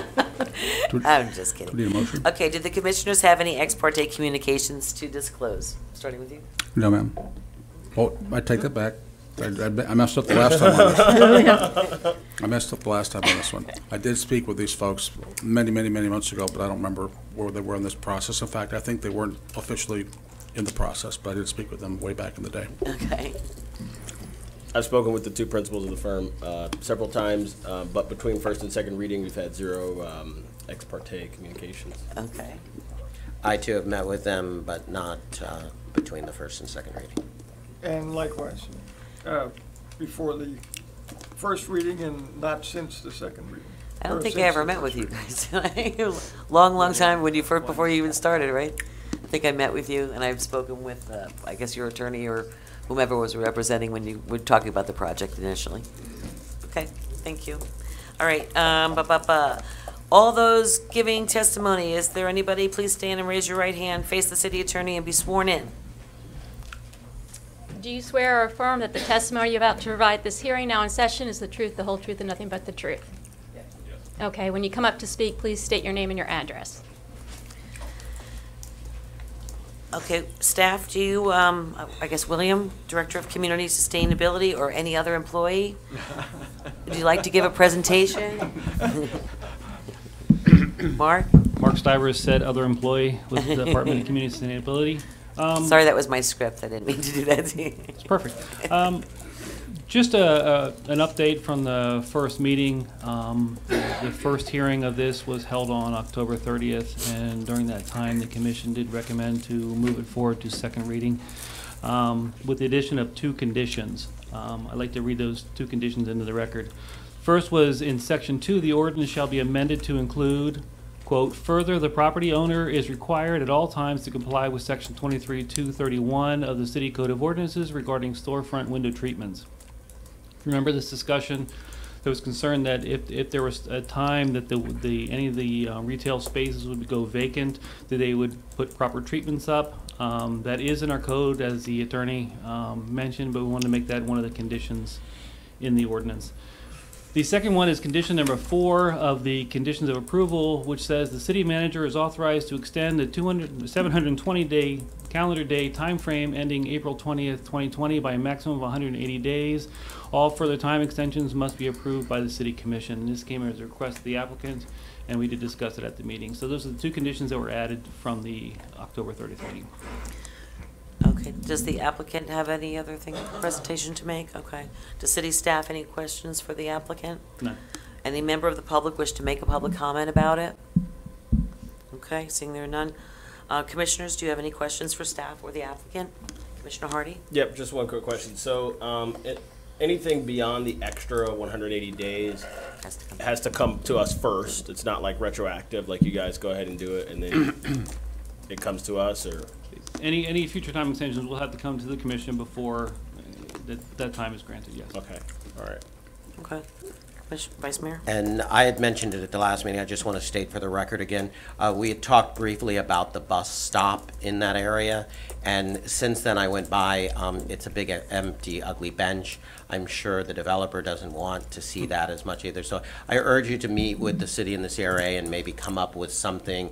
[SPEAKER 11] I'm just kidding.
[SPEAKER 15] Do we need a motion?
[SPEAKER 11] Okay, did the commissioners have any ex parte communications to disclose? Starting with you.
[SPEAKER 15] No, ma'am. Oh, I take that back. I messed up the last time on this. I messed up the last time on this one. I did speak with these folks many months ago, but I don't remember where they were in this process. In fact, I think they weren't officially in the process, but I did speak with them way back in the day.
[SPEAKER 11] Okay.
[SPEAKER 10] I've spoken with the two principals of the firm several times, but between first and second reading, we've had zero ex parte communications.
[SPEAKER 11] Okay.
[SPEAKER 5] I too have met with them, but not between the first and second reading.
[SPEAKER 14] And likewise, before the first reading and not since the second reading.
[SPEAKER 11] I don't think I ever met with you guys. long time when you first, before you even started, right? I think I met with you, and I've spoken with, I guess, your attorney or whomever was representing when you were talking about the project initially. Okay, thank you. All right, all those giving testimony, is there anybody? Please stand and raise your right hand, face the city attorney, and be sworn in.
[SPEAKER 21] Do you swear or affirm that the testimony you're about to provide at this hearing now in session is the truth, the whole truth, and nothing but the truth? Yes. Okay, when you come up to speak, please state your name and your address.
[SPEAKER 11] Okay, staff, do you, I guess William, Director of Community Sustainability, or any other employee, would you like to give a presentation? Mark?
[SPEAKER 22] Mark Stivers, said other employee with the Department of Community Sustainability.
[SPEAKER 11] Sorry, that was my script. I didn't mean to do that to you.
[SPEAKER 22] It's perfect. Just an update from the first meeting. The first hearing of this was held on October 30th, and during that time, the commission did recommend to move it forward to second reading with the addition of two conditions. I'd like to read those two conditions into the record. First was in Section 2, the ordinance shall be amended to include, quote, further, the property owner is required at all times to comply with Section 23-231 of the City Code of Ordinances regarding storefront window treatments. Remember this discussion? There was concern that if there was a time that any of the retail spaces would go vacant, that they would put proper treatments up. That is in our code, as the attorney mentioned, but we wanted to make that one of the conditions in the ordinance. The second one is condition number 4 of the conditions of approval, which says the city manager is authorized to extend the 720-day calendar day time frame ending April 20th, 2020 by a maximum of 180 days. All further time extensions must be approved by the city commission. This came as a request of the applicant, and we did discuss it at the meeting. So those are the two conditions that were added from the October 30th meeting.
[SPEAKER 11] Okay, does the applicant have any other presentation to make? Okay. Does city staff any questions for the applicant?
[SPEAKER 22] No.
[SPEAKER 11] Any member of the public wish to make a public comment about it? Okay, seeing there are none. Commissioners, do you have any questions for staff or the applicant? Commissioner Hardy?
[SPEAKER 10] Yep, just one quick question. So anything beyond the extra 180 days has to come to us first. It's not like retroactive, like you guys go ahead and do it and then it comes to us, or?
[SPEAKER 22] Any future time extensions will have to come to the commission before that time is granted, yes.
[SPEAKER 10] Okay, all right.
[SPEAKER 11] Okay. Vice Mayor?
[SPEAKER 5] And I had mentioned it at the last meeting, I just want to state for the record again, we had talked briefly about the bus stop in that area, and since then I went by, it's a big empty, ugly bench. I'm sure the developer doesn't want to see that as much either. So I urge you to meet with the city and the CRA and maybe come up with something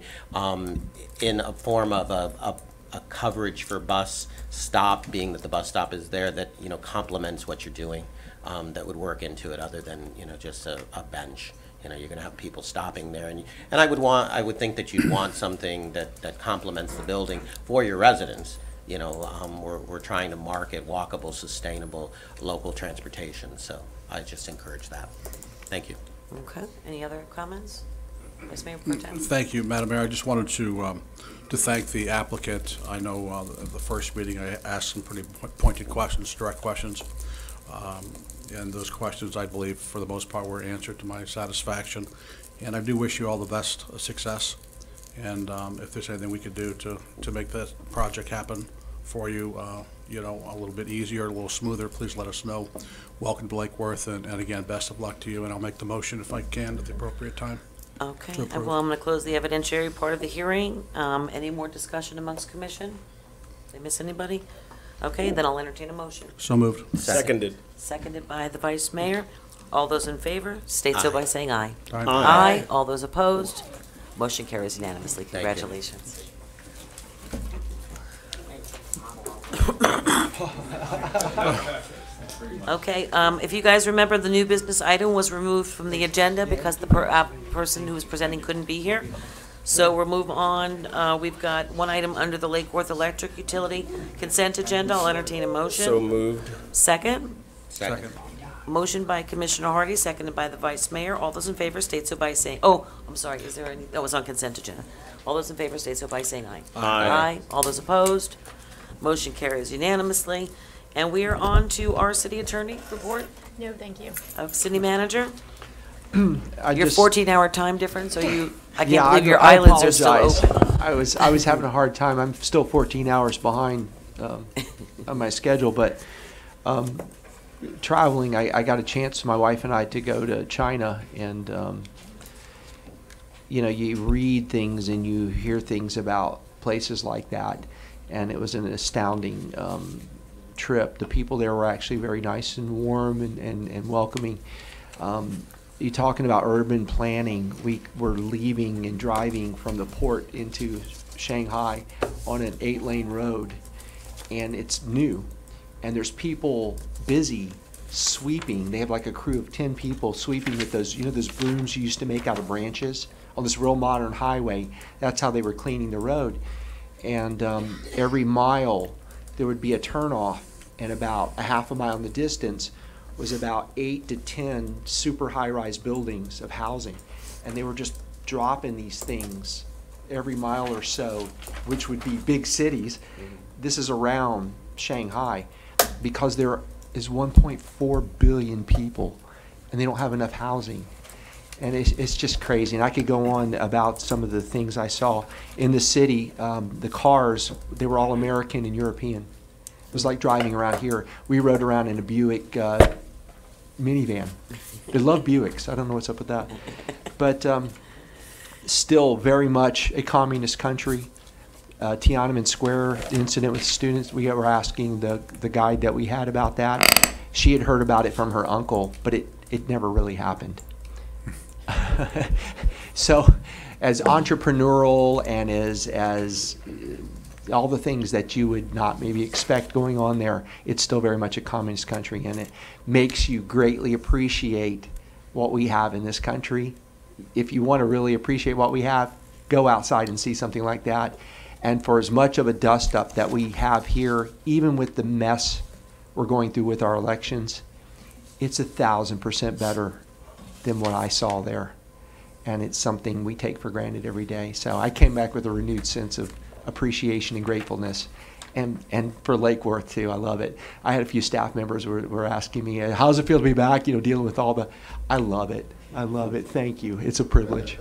[SPEAKER 5] in a form of a coverage for bus stop, being that the bus stop is there, that, you know, complements what you're doing, that would work into it other than, you know, just a bench. You know, you're going to have people stopping there, and I would think that you'd want something that complements the building for your residents. You know, we're trying to market walkable, sustainable, local transportation, so I just encourage that. Thank you.
[SPEAKER 11] Okay. Any other comments? Vice Mayor Pro Tem?
[SPEAKER 15] Thank you, Madam Mayor. I just wanted to thank the applicant. I know the first meeting I asked some pretty pointed questions, direct questions. And those questions, I believe, for the most part, were answered to my satisfaction. And I do wish you all the best success. And if there's anything we could do to make that project happen for you, you know, a little bit easier, a little smoother, please let us know. Welcome to Lake Worth, and again, best of luck to you. And I'll make the motion if I can at the appropriate time.
[SPEAKER 11] Okay. Well, I'm going to close the evidentiary part of the hearing. Any more discussion amongst commission? Did I miss anybody? Okay, then I'll entertain a motion.
[SPEAKER 15] So moved.
[SPEAKER 10] Seconded.
[SPEAKER 11] Seconded by the Vice Mayor. All those in favor, state so by saying aye.
[SPEAKER 15] Aye.
[SPEAKER 11] Aye. All those opposed, motion carries unanimously. Congratulations. Okay, if you guys remember, the new business item was removed from the agenda because the person who was presenting couldn't be here. So we'll move on. We've got one item under the Lake Worth Electric Utility consent agenda. I'll entertain a motion.
[SPEAKER 10] So moved.
[SPEAKER 11] Second?
[SPEAKER 10] Second.
[SPEAKER 11] Motion by Commissioner Hardy, seconded by the Vice Mayor. All those in favor state so by saying, oh, I'm sorry, is there any, that was on consent agenda. All those in favor state so by saying aye.
[SPEAKER 10] Aye.
[SPEAKER 11] All those opposed, motion carries unanimously. And we are on to our city attorney report.
[SPEAKER 21] No, thank you.
[SPEAKER 11] City manager.
[SPEAKER 3] I
[SPEAKER 11] Your
[SPEAKER 3] just-
[SPEAKER 11] 14-hour time difference, are you, I
[SPEAKER 3] Yeah,
[SPEAKER 11] can't believe your
[SPEAKER 3] I
[SPEAKER 11] eyelids are still
[SPEAKER 3] apologize.
[SPEAKER 11] open.
[SPEAKER 3] I was having a hard time. I'm still 14 hours behind on my schedule, but traveling, I got a chance, my wife and I, to go to China, and you know, you read things and you hear things about places like that, and it was an astounding trip. The people there were actually very nice and warm and welcoming. You're talking about urban planning. We were leaving and driving from the port into Shanghai on an 8-lane road, and it's new. And there's people busy sweeping. They have like a crew of 10 people sweeping with those, you know, those brooms you used to make out of branches on this real modern highway. That's how they were cleaning the road. And every mile there would be a turnoff, and about a half a mile in the distance was about 8 to 10 super high-rise buildings of housing, and they were just dropping these things every mile or so, which would be big cities. This is around Shanghai, because there is 1.4 billion people, and they don't have enough housing. And it's just crazy. And I could go on about some of the things I saw in the city. The cars, they were all American and European. It was like driving around here. We rode around in a Buick minivan. They love Buicks. I don't know what's up with that. But still very much a communist country. Tiananmen Square incident with students, we were asking the guide that we had about that. She had heard about it from her uncle, but it never really happened. So as entrepreneurial and as all the things that you would not maybe expect going on there, it's still very much a communist country, and it makes you greatly appreciate what we have in this country. If you want to really appreciate what we have, go outside and see something like that. And for as much of a dust-up that we have here, even with the mess we're going through with our elections, it's 1,000% better than what I saw there. And it's something we take for granted every day. So I came back with a renewed sense of appreciation and gratefulness. And for Lake Worth, too. I love it. I had a few staff members were asking me, how does it feel to be back, you know, dealing with all the... I love it. I love it. Thank you. It's a privilege.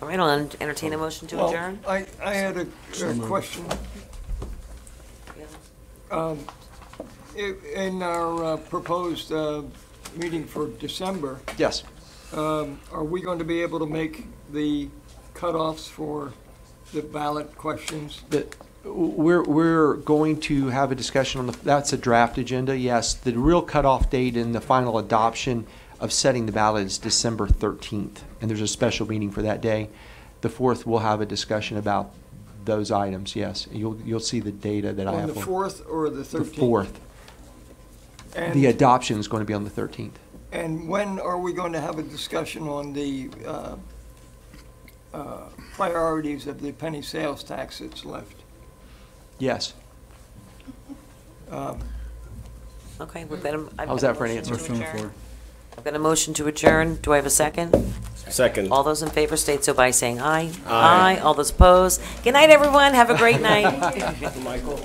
[SPEAKER 11] All right, I'll entertain a motion to adjourn.
[SPEAKER 14] I had a question. In our proposed meeting for December,
[SPEAKER 3] Yes.
[SPEAKER 14] are we going to be able to make the cutoffs for the ballot questions?
[SPEAKER 3] We're going to have a discussion on that's a draft agenda, yes. The real cutoff date and the final adoption of setting the ballot is December 13th, and there's a special meeting for that day. The 4th, we'll have a discussion about those items, yes. You'll see the data that I have.
[SPEAKER 14] On the 4th or the 13th?
[SPEAKER 3] The 4th.
[SPEAKER 14] And-
[SPEAKER 3] The adoption is going to be on the 13th.
[SPEAKER 14] And when are we going to have a discussion on the priorities of the penny sales tax that's left?
[SPEAKER 3] Yes.
[SPEAKER 11] Okay, with that, I've
[SPEAKER 3] How's
[SPEAKER 11] got
[SPEAKER 3] that
[SPEAKER 11] a
[SPEAKER 3] for an
[SPEAKER 11] motion
[SPEAKER 3] answer?
[SPEAKER 11] to
[SPEAKER 3] Motion on the
[SPEAKER 11] adjourn.
[SPEAKER 3] floor.
[SPEAKER 11] I've got a motion to adjourn. Do I have a second?
[SPEAKER 10] Second.
[SPEAKER 11] All those in favor state so by saying aye.
[SPEAKER 10] Aye.
[SPEAKER 11] All those opposed. Good night, everyone. Have a great night.
[SPEAKER 10] Michael.